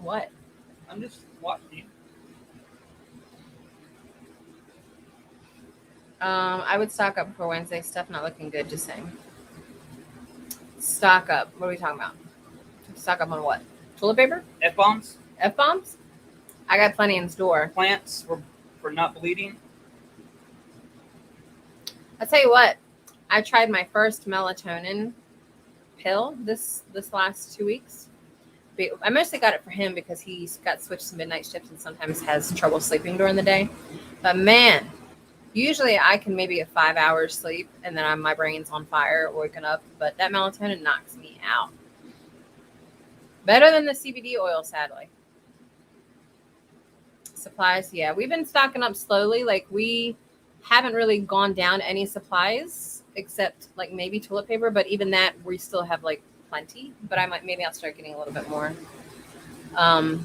What? I'm just watching you. I would stock up for Wednesday. Stuff not looking good, just saying. Stock up. What are we talking about? Stock up on what? Toilet paper? F-bombs, F-bombs? I got plenty in store. plants for not bleeding. I'll tell you what. I tried my first melatonin pill this last 2 weeks. I mostly got it for him because he's got switched to midnight shifts and sometimes has trouble sleeping during the day. But man, usually I can maybe get 5 hours sleep and then my brain's on fire, waking up. But that melatonin knocks me out. Better than the CBD oil, sadly. Supplies, yeah. We've been stocking up slowly. Like, we haven't really gone down any supplies except, like, maybe toilet paper. But even that, we still have, like, plenty. But maybe I'll start getting a little bit more. And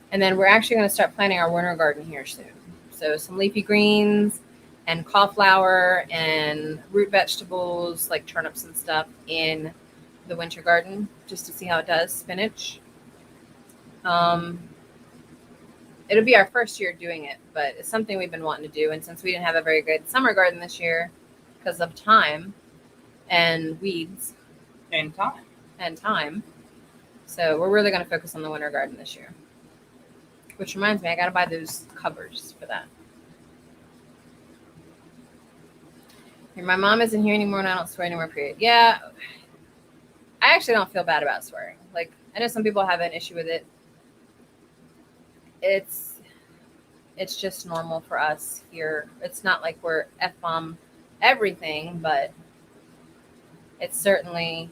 then we're actually going to start planting our winter garden here soon. So some leafy greens and cauliflower and root vegetables like turnips and stuff in the winter garden just to see how it does. Spinach. It'll be our first year doing it, but it's something we've been wanting to do. And since we didn't have a very good summer garden this year because of time and weeds And time. So we're really going to focus on the winter garden this year. Which reminds me, I got to buy those covers for that. My mom isn't here anymore and I don't swear anymore, period. Yeah. I actually don't feel bad about swearing. Like, I know some people have an issue with it. It's just normal for us here. It's not like we're F-bomb everything, but it's certainly...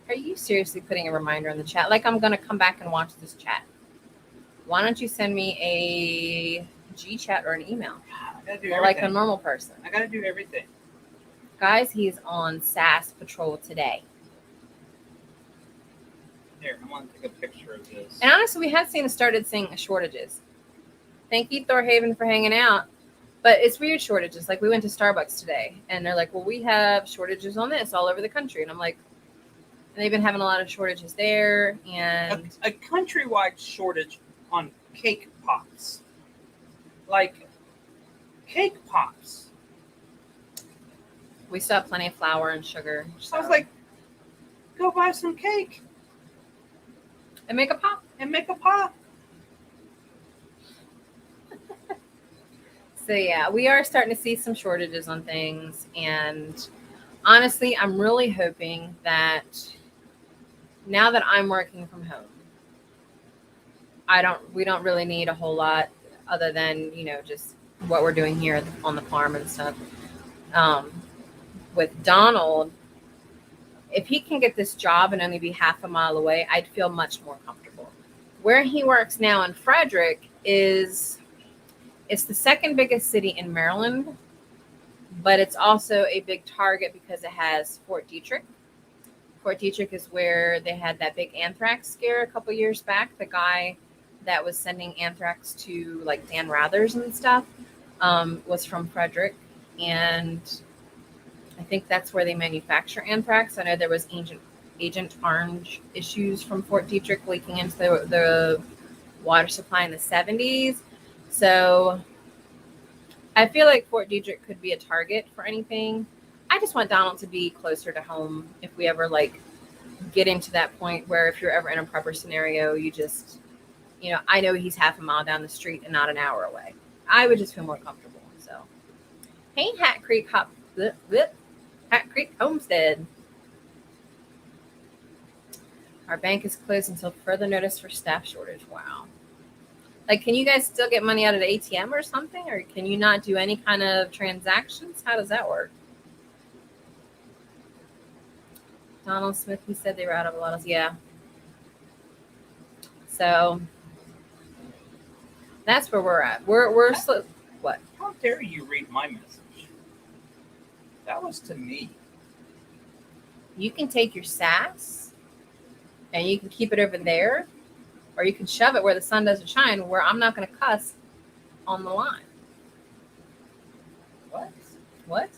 Are you seriously putting a reminder in the chat? Like, I'm going to come back and watch this chat. Why don't you send me a G chat or an email? I gotta do everything. Like a normal person. I gotta do everything. Guys, he's on SAS patrol today. Here, I'm gonna take a picture of this. And honestly, we have started seeing shortages. Thank you, Thorhaven, for hanging out. But it's weird shortages. Like, we went to Starbucks today, and they're like, well, we have shortages on this all over the country. And I'm like, and they've been having a lot of shortages there. And a countrywide shortage on cake pops. Like, cake pops. we still have plenty of flour and sugar. So. I was like, go buy some cake. And make a pop. And make a pop. So yeah, we are starting to see some shortages on things. And honestly, I'm really hoping that now that I'm working from home, we don't really need a whole lot other than, just what we're doing here on the farm and stuff. With Donald, if he can get this job and only be half a mile away, I'd feel much more comfortable. Where he works now in Frederick it's the second biggest city in Maryland, but it's also a big target because it has Fort Detrick. Fort Detrick is where they had that big anthrax scare a couple years back. The guy that was sending anthrax to like Dan Rather's and stuff was from Frederick. And I think that's where they manufacture anthrax. I know there was Agent Orange issues from Fort Detrick leaking into the water supply in the 70s. So I feel like Fort Detrick could be a target for anything. I just want Donald to be closer to home if we ever get into that point where if you're ever in a prepper scenario, you just, I know he's half a mile down the street and not an hour away. I would just feel more comfortable. So, hey, Hat Creek Homestead. Our bank is closed until further notice for staff shortage. Wow. Like, can you guys still get money out of the ATM or something? Or can you not do any kind of transactions? How does that work? Donald Smith, he said they were out of a lot of, yeah. So that's where we're at. We're slow. What? How dare you read my message? That was to me. You can take your sass and you can keep it over there, or you can shove it where the sun doesn't shine, where I'm not going to cuss on the line. What?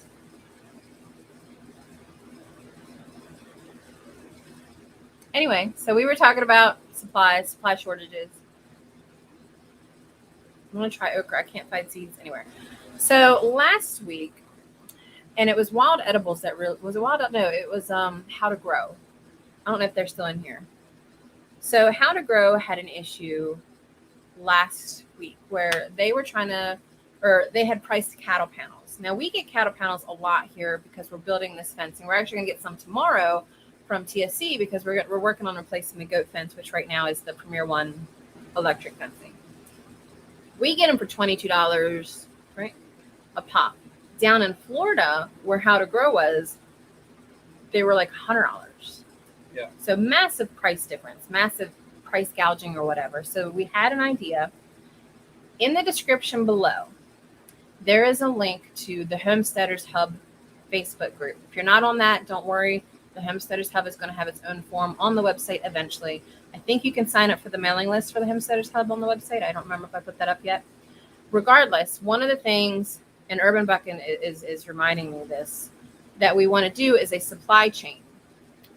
Anyway, so we were talking about supply shortages. I'm going to try okra. I can't find seeds anywhere. So last week, and it was Wild Edibles that really was it Wild? No, it was How to Grow. I don't know if they're still in here. So How to Grow had an issue last week where they were trying to, or they had priced cattle panels. Now we get cattle panels a lot here because we're building this fencing. We're actually going to get some tomorrow from TSC because we're working on replacing the goat fence, which right now is the Premier One electric fencing. We get them for $22, right, a pop. Down in Florida, where How to Grow was, they were like $100. Yeah. So massive price difference, massive price gouging or whatever. So we had an idea. In the description below, there is a link to the Homesteaders Hub Facebook group. If you're not on that, don't worry. The Homesteaders Hub is going to have its own form on the website eventually. I think you can sign up for the mailing list for the Homesteaders Hub on the website. I don't remember if I put that up yet. Regardless, one of the things, and Urban Bucking is reminding me of this, that we want to do is a supply chain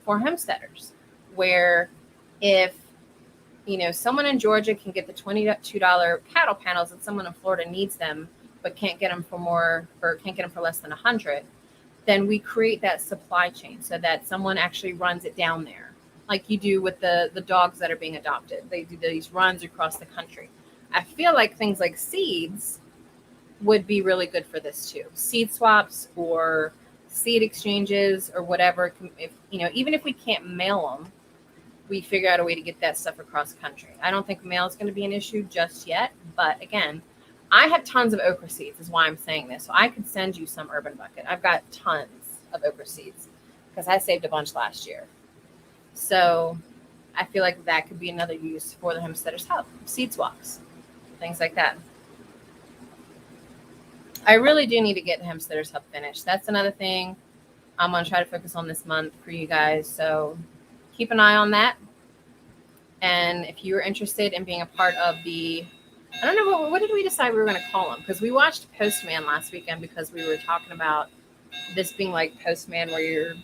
for homesteaders, where if someone in Georgia can get the $22 cattle panels and someone in Florida needs them but can't get them for more, or can't get them for less than $100, then we create that supply chain so that someone actually runs it down there, like you do with the dogs that are being adopted. They do these runs across the country. I feel like things like seeds would be really good for this too. Seed swaps or seed exchanges or whatever. If even if we can't mail them, we figure out a way to get that stuff across country. I don't think mail is going to be an issue just yet, but again, I have tons of okra seeds is why I'm saying this. So I could send you some Urban Bucket. I've got tons of okra seeds because I saved a bunch last year. So I feel like that could be another use for the Homesteaders Hub, seed swaps, things like that. I really do need to get the Homesteaders Hub finished. That's another thing I'm going to try to focus on this month for you guys. So keep an eye on that. And if you're interested in being a part of the, I don't know, what did we decide we were going to call them? Because we watched Postman last weekend because we were talking about this being like Postman where you're,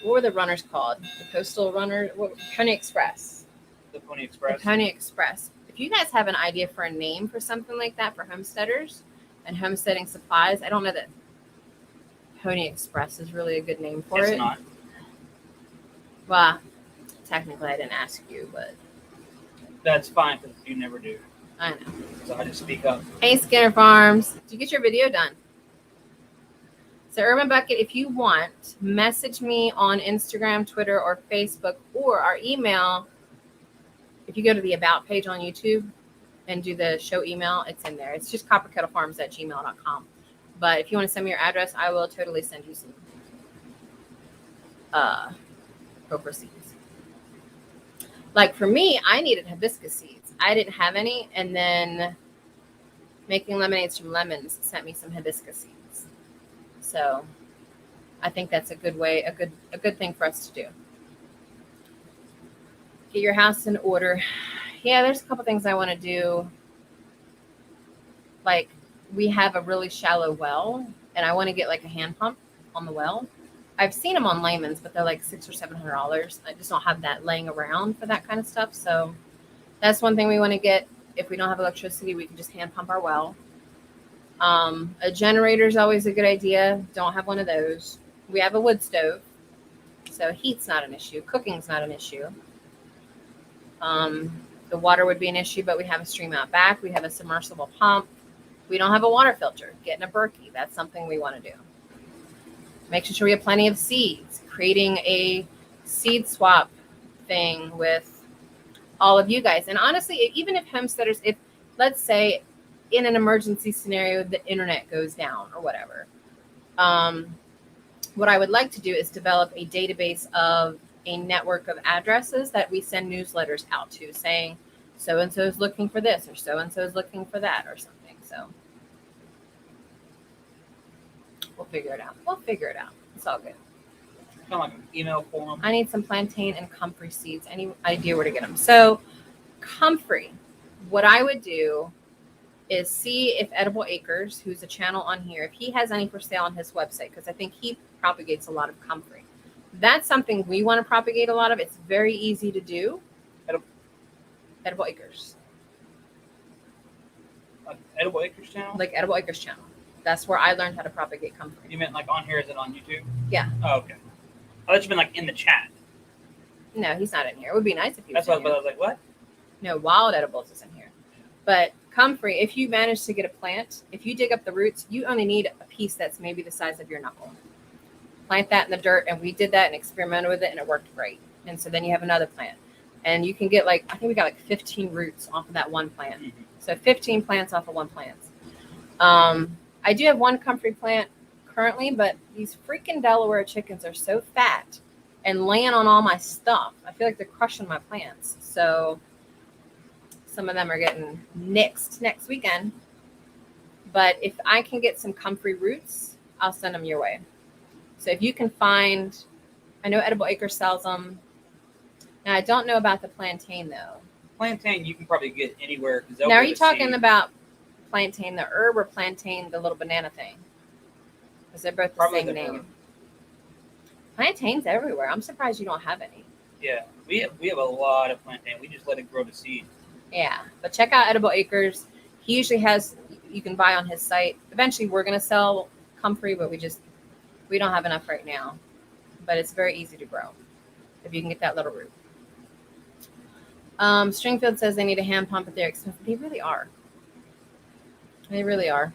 what were the runners called? The Postal Runner? Pony Express. The Pony Express. The Pony Express. If you guys have an idea for a name for something like that for homesteaders and homesteading supplies, I don't know that Pony Express is really a good name for it. It's not. Well, technically I didn't ask you, but That's fine because you never do. I know. So I just speak up. Hey, Skinner Farms. Did you get your video done? So Urban Bucket, if you want, message me on Instagram, Twitter, or Facebook, or our email. If you go to the About page on YouTube and do the show email, it's in there. It's just copperkettlefarms@gmail.com. But if you want to send me your address, I will totally send you some okra seeds. Like for me, I needed hibiscus seeds. I didn't have any, and then Making Lemonades from Lemons sent me some hibiscus seeds. So I think that's a good way, a good thing for us to do. Get your house in order. Yeah, there's a couple things I want to do. Like we have a really shallow well, and I want to get like a hand pump on the well. I've seen them on Layman's, but they're like $600 or $700. I just don't have that laying around for that kind of stuff. So that's one thing we want to get. If we don't have electricity, we can just hand pump our well. A generator is always a good idea. Don't have one of those. We have a wood stove, so heat's not an issue. Cooking's not an issue. The water would be an issue, but we have a stream out back. We have a submersible pump. We don't have a water filter. Getting a Berkey, that's something we want to do. Making sure we have plenty of seeds. Creating a seed swap thing with all of you guys. And honestly, even if homesteaders, if let's say in an emergency scenario, the internet goes down or whatever, what I would like to do is develop a database of a network of addresses that we send newsletters out to saying so-and-so is looking for this or so-and-so is looking for that or something. So we'll figure it out. It's all good. Kind of like an email form. I need some plantain and comfrey seeds. Any idea where to get them? So comfrey, what I would do is see if Edible Acres, who's a channel on here, if he has any for sale on his website, because I think he propagates a lot of comfrey. That's something we want to propagate a lot of. It's very easy to do. Edible Acres. 𝙎𝙬𝙧𝙙𝙬𝙧 channel? Like 𝙎𝙬𝙧𝙧 channel. That's where I learned how to propagate comfrey. You meant like on here? Is it on YouTube? Yeah. Oh, okay. I thought you meant like in the chat. No, he's not in here. It would be nice if he was That's in what here. I was like, what? No, wild edibles is in here. But comfrey, if you manage to get a plant, if you dig up the roots, you only need a piece that's maybe the size of your knuckle. Plant that in the dirt, and we did that and experimented with it, and it worked great. And so then you have another plant. And you can get I think we got 15 roots off of that one plant. Mm-hmm. So 15 plants off of one plant. I do have one comfrey plant currently, but these freaking Delaware chickens are so fat and laying on all my stuff. I feel like they're crushing my plants. So some of them are getting nixed next weekend. But if I can get some comfrey roots, I'll send them your way. So if you can find, I know 𝙎𝙬𝙧𝙧 sells them. Now, I don't know about the plantain, though. Plantain you can probably get anywhere. Now, are you talking about plantain, the herb, or plantain, the little banana thing? Because they're both the Probably same the name. herb. Plantain's everywhere. I'm surprised you don't have any. Yeah, we have a lot of plantain. We just let it grow to seed. Yeah, but check out 𝙎𝙬𝙧𝙧. He usually has, you can buy on his site. Eventually, we're going to sell comfrey, but we don't have enough right now. But it's very easy to grow if you can get that little root. Stringfield says they need a hand pump, but they're expensive. They really are. They really are.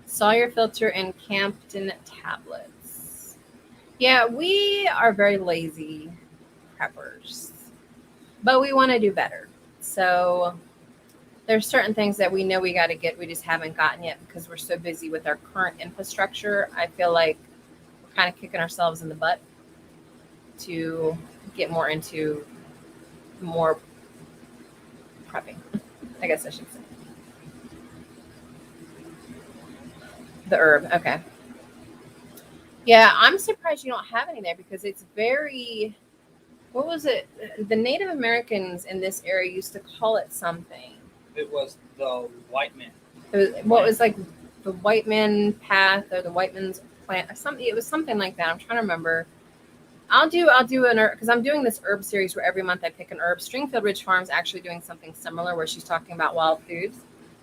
Sawyer filter and Campton tablets. Yeah, we are very lazy preppers, but we want to do better. So there's certain things that we know we got to get. We just haven't gotten yet because we're so busy with our current infrastructure. I feel like we're kind of kicking ourselves in the butt to get more into more prepping, I guess I should say. The herb, okay. Yeah, I'm surprised you don't have any there because it's very, what was it? The Native Americans in this area used to call it something. It was the white man. It was like the white man path or the white man's plant. Something. It was something like that. I'm trying to remember. I'll do an herb because I'm doing this herb series where every month I pick an herb. Stringfield Ridge Farm's actually doing something similar where she's talking about wild foods.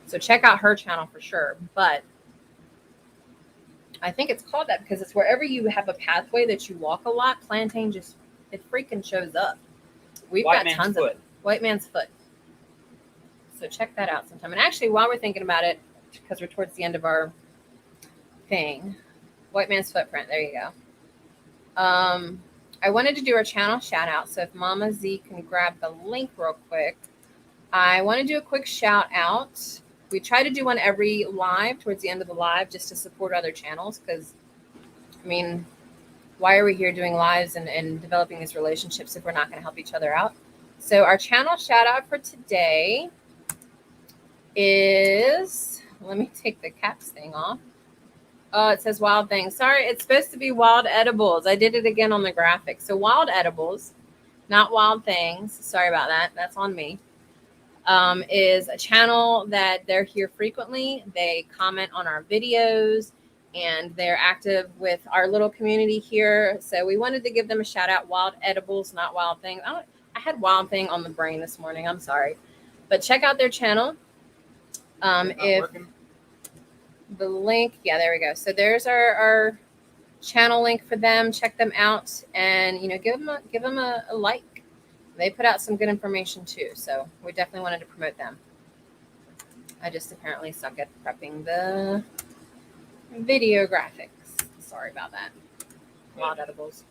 So check out her channel for sure. But I think it's called that because it's wherever you have a pathway that you walk a lot, plantain it freaking shows up. We've got tons of it. White man's foot. So check that out sometime. And actually, while we're thinking about it, because we're towards the end of our thing, white man's footprint. There you go. I wanted to do our channel shout out. So if Mama Z can grab the link real quick, I want to do a quick shout out. We try to do one every live towards the end of the live just to support other channels. Because, I mean, why are we here doing lives and developing these relationships if we're not going to help each other out? So our channel shout out for today is, let me take the caps thing off. Oh, it says wild things. Sorry, it's supposed to be wild edibles. I did it again on the graphic. So wild edibles, not wild things. Sorry about that. That's on me. Is a channel that they're here frequently. They comment on our videos and they're active with our little community here. So we wanted to give them a shout out. Wild edibles, not wild things. I had wild thing on the brain this morning. I'm sorry. But check out their channel. If working. The link, yeah, there we go. So there's our channel link for them. Check them out and, give them a like. They put out some good information too. So we definitely wanted to promote them. I just apparently suck at prepping the video graphics. Sorry about that. Wild edibles.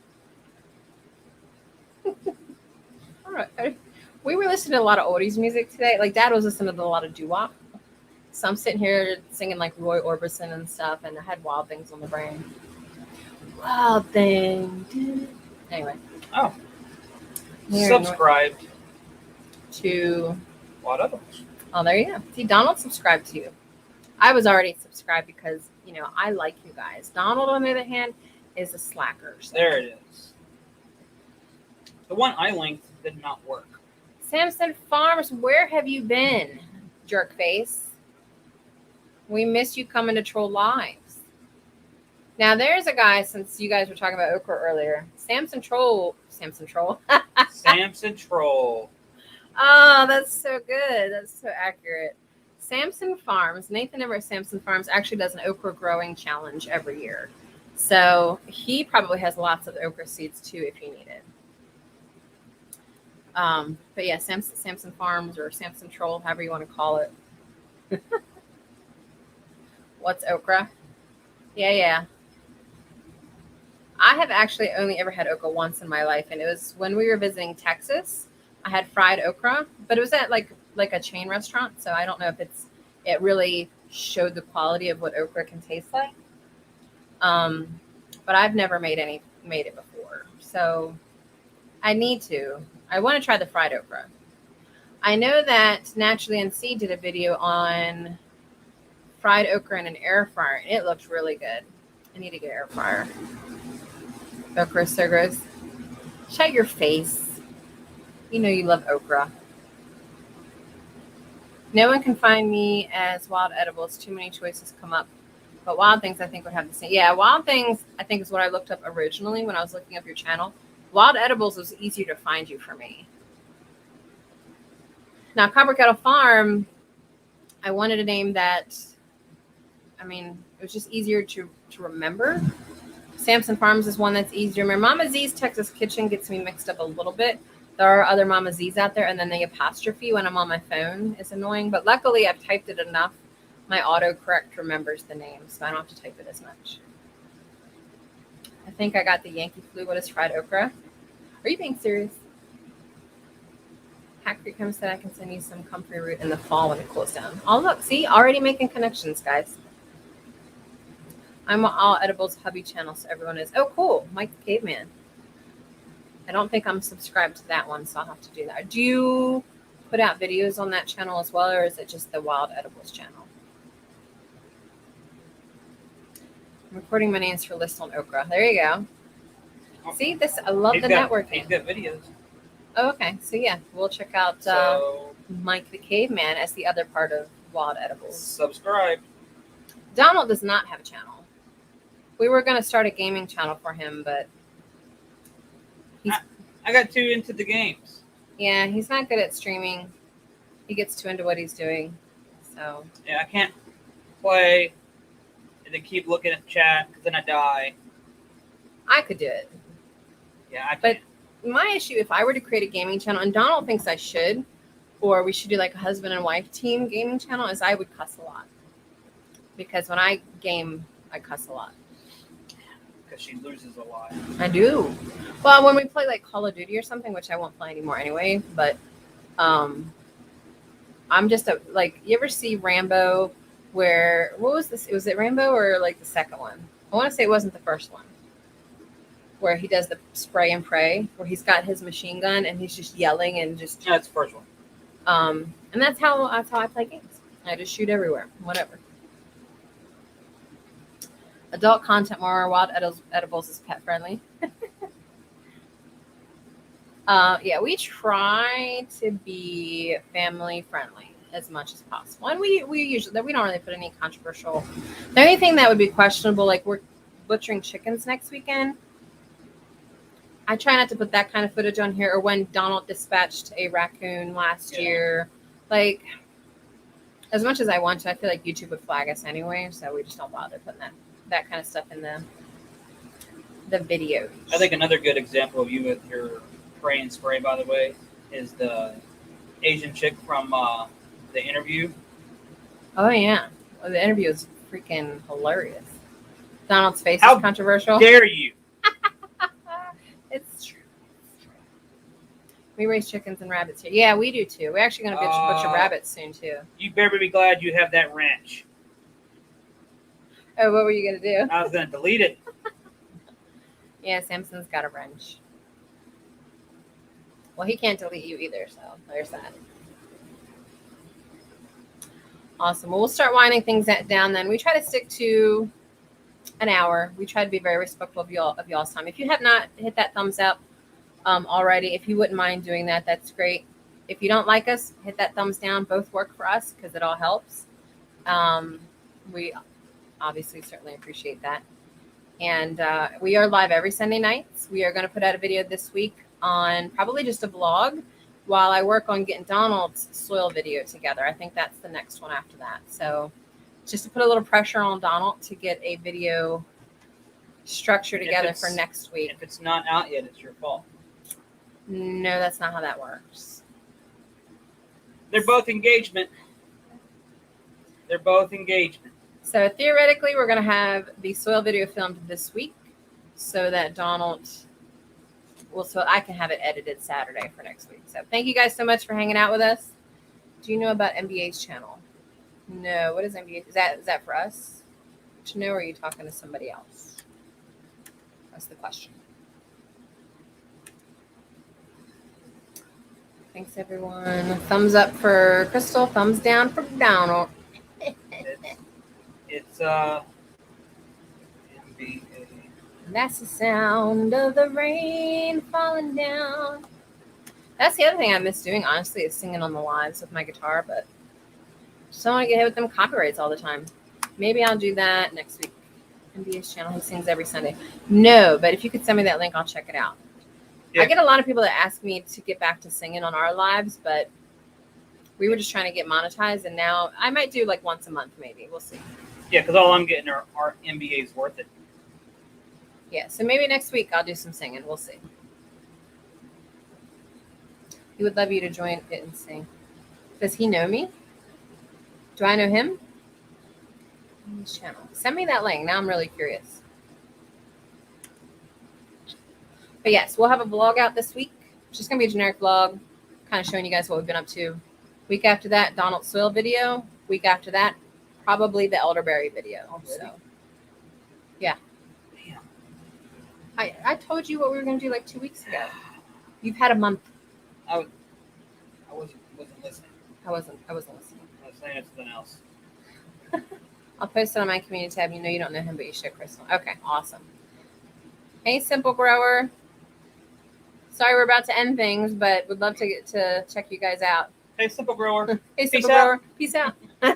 All right. We were listening to a lot of oldies music today. Like Dad was listening to a lot of doo-wop. So I'm sitting here singing like Roy Orbison and stuff, and I had wild things on the brain. Wild thing. Anyway. Oh. Subscribed to Wild Edibles. Oh, there you go. See, Donald subscribed to you. I was already subscribed because, I like you guys. Donald, on the other hand, is a slacker. So. There it is. The one I linked did not work. Samson Farms, where have you been, jerkface? We miss you coming to Troll Lives. Now, there's a guy, since you guys were talking about okra earlier, Samson Troll. Samson Troll. Oh, that's so good. That's so accurate. Samson Farms, Nathan over at Samson Farms actually does an okra growing challenge every year. So he probably has lots of okra seeds too if you need it. But yeah, Samson Farms or Samson Troll, however you want to call it. What's okra? Yeah. I have actually only ever had okra once in my life, and it was when we were visiting Texas. I had fried okra, but it was at like a chain restaurant, so I don't know if it really showed the quality of what okra can taste like. But I've never made it before, so I need to. I want to try the fried okra. I know that Naturally NC did a video on fried okra in an air fryer, and it looked really good. I need to get an air fryer. Okra is so gross. Shut your face. You know you love okra. No one can find me as Wild Edibles. Too many choices come up. But Wild Things, I think, would have the same. Yeah, Wild Things, I think, is what I looked up originally when I was looking up your channel. Wild Edibles was easier to find you for me. Now, Copper Kettle Farm, I wanted a name that, I mean, it was just easier to remember. Samson Farms is one that's easier to remember. Mama Z's Texas Kitchen gets me mixed up a little bit. There are other Mama Z's out there, and then the apostrophe when I'm on my phone is annoying. But luckily, I've typed it enough. My autocorrect remembers the name, so I don't have to type it as much. I think I got the Yankee flu. What is fried okra? Are you being serious? Hack Creek Home said I can send you some comfrey root in the fall when it cools down. Oh, look. See? Already making connections, guys. I'm on All Edibles hubby channel, so everyone is. Oh, cool. Mike the Caveman. I don't think I'm subscribed to that one, so I'll have to do that. Do you put out videos on that channel as well, or is it just the Wild Edibles channel? I'm recording my names for list on okra. There you go. See this? I love the networking. He's got videos. Oh, okay. So yeah, we'll check out Mike the Caveman as the other part of Wild Edibles. Subscribe. Donald does not have a channel. We were going to start a gaming channel for him, but I got too into the games. Yeah, he's not good at streaming. He gets too into what he's doing. So yeah, I can't play and then keep looking at chat because then I die. I could do it. Yeah, I can't. But my issue, if I were to create a gaming channel, and Donald thinks I should, or we should do like a husband and wife team gaming channel, is I would cuss a lot. Because when I game, I cuss a lot. Because she loses a lot. I do. Well, when we play like Call of Duty or something, which I won't play anymore anyway, but I'm just you ever see Rambo where, what was this? Was it Rambo or like the second one? I want to say it wasn't the first one. Where he does the spray and pray, where he's got his machine gun and he's just yelling and just. Yeah, that's the first one. And that's how I play games. I just shoot everywhere, whatever. Adult content more. Wild Edibles is pet friendly. Yeah, we try to be family friendly as much as possible, and we usually we don't really put any controversial. The only thing that would be questionable, like we're butchering chickens next weekend. I try not to put that kind of footage on here, or when Donald dispatched a raccoon last year. Like, as much as I want to, I feel like YouTube would flag us anyway, so we just don't bother putting that kind of stuff in the videos. I think another good example of you with your spray and spray, by the way, is the Asian chick from the interview. Oh yeah, well, the interview is freaking hilarious. Donald's face is controversial. How dare you? It's true. We raise chickens and rabbits here. Yeah, we do too. We're actually going to butcher rabbits soon too. You better be glad you have that wrench. Oh, what were you going to do? I was going to delete it. Yeah, Samson's got a wrench. Well, he can't delete you either, so there's that. Awesome. Well, we'll start winding things down then. We try to stick to an hour. We try to be very respectful of y'all's time. If you have not hit that thumbs up already, if you wouldn't mind doing that, that's great. If you don't like us, hit that thumbs down. Both work for us because it all helps. We obviously certainly appreciate that. And we are live every Sunday nights. We are going to put out a video this week on probably just a vlog, while I work on getting Donald's soil video together. I think that's the next one after that. So just to put a little pressure on Donald to get a video structure together for next week. If it's not out yet, it's your fault. No, that's not how that works. They're both engagement. They're both engagement. So theoretically, we're going to have the soil video filmed this week so that Donald will, so I can have it edited Saturday for next week. So thank you guys so much for hanging out with us. Do you know about MBA's channel? No. What is MBA? Is that for us to know, or are you talking to somebody else? That's the question. Thanks, everyone. Thumbs up for Crystal. Thumbs down for Donald. It's MBA. That's the sound of the rain falling down. That's the other thing I miss doing, honestly, is singing on the lives with my guitar, but just don't want to get hit with them copyrights all the time. Maybe I'll do that next week. MBA's channel, he sings every Sunday. No, but if you could send me that link, I'll check it out. Yeah. I get a lot of people that ask me to get back to singing on our lives, but we were just trying to get monetized, and now I might do like once a month, maybe. We'll see. Yeah, because all I'm getting are MBA's worth it. Yeah, so maybe next week I'll do some singing. We'll see. He would love you to join it and sing. Does he know me? Do I know him? His channel. Send me that link. Now I'm really curious. But yes, we'll have a vlog out this week. It's just going to be a generic vlog, kind of showing you guys what we've been up to. Week after that, Donald soil video. Week after that, probably the elderberry video. So, yeah. Damn. I told you what we were going to do like 2 weeks ago. You've had a month. I wasn't listening. I wasn't listening. I was saying something else. I'll post it on my community tab. You know you don't know him, but you should, Crystal. Okay, awesome. Hey, Simple Grower. Sorry we're about to end things, but would love to get to check you guys out. Hey, Simple Grower. Hey, Simple Grower. Peace out. All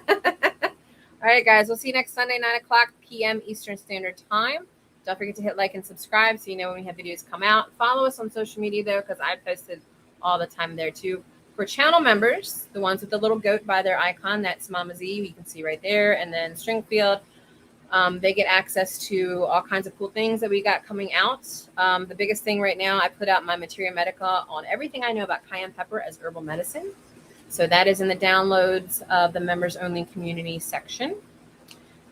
right, guys. We'll see you next Sunday, 9:00 p.m. Eastern Standard Time. Don't forget to hit like and subscribe so you know when we have videos come out. Follow us on social media, though, because I posted all the time there, too. For channel members, the ones with the little goat by their icon, that's Mama Z, you can see right there. And then Stringfield, they get access to all kinds of cool things that we got coming out. The biggest thing right now, I put out my Materia Medica on everything I know about cayenne pepper as herbal medicine. So that is in the downloads of the members only community section.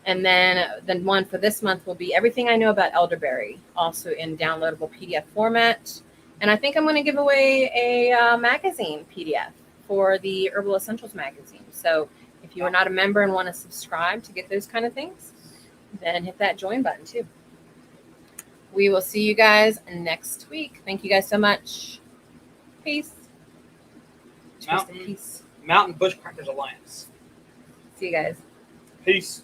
And then the one for this month will be everything I know about elderberry, also in downloadable PDF format. And I think I'm going to give away a magazine PDF for the Herbal Essentials magazine. So if you are not a member and want to subscribe to get those kind of things, then hit that join button too. We will see you guys next week. Thank you guys so much. Peace. Mountain Bushcrackers Alliance. See you guys. Peace.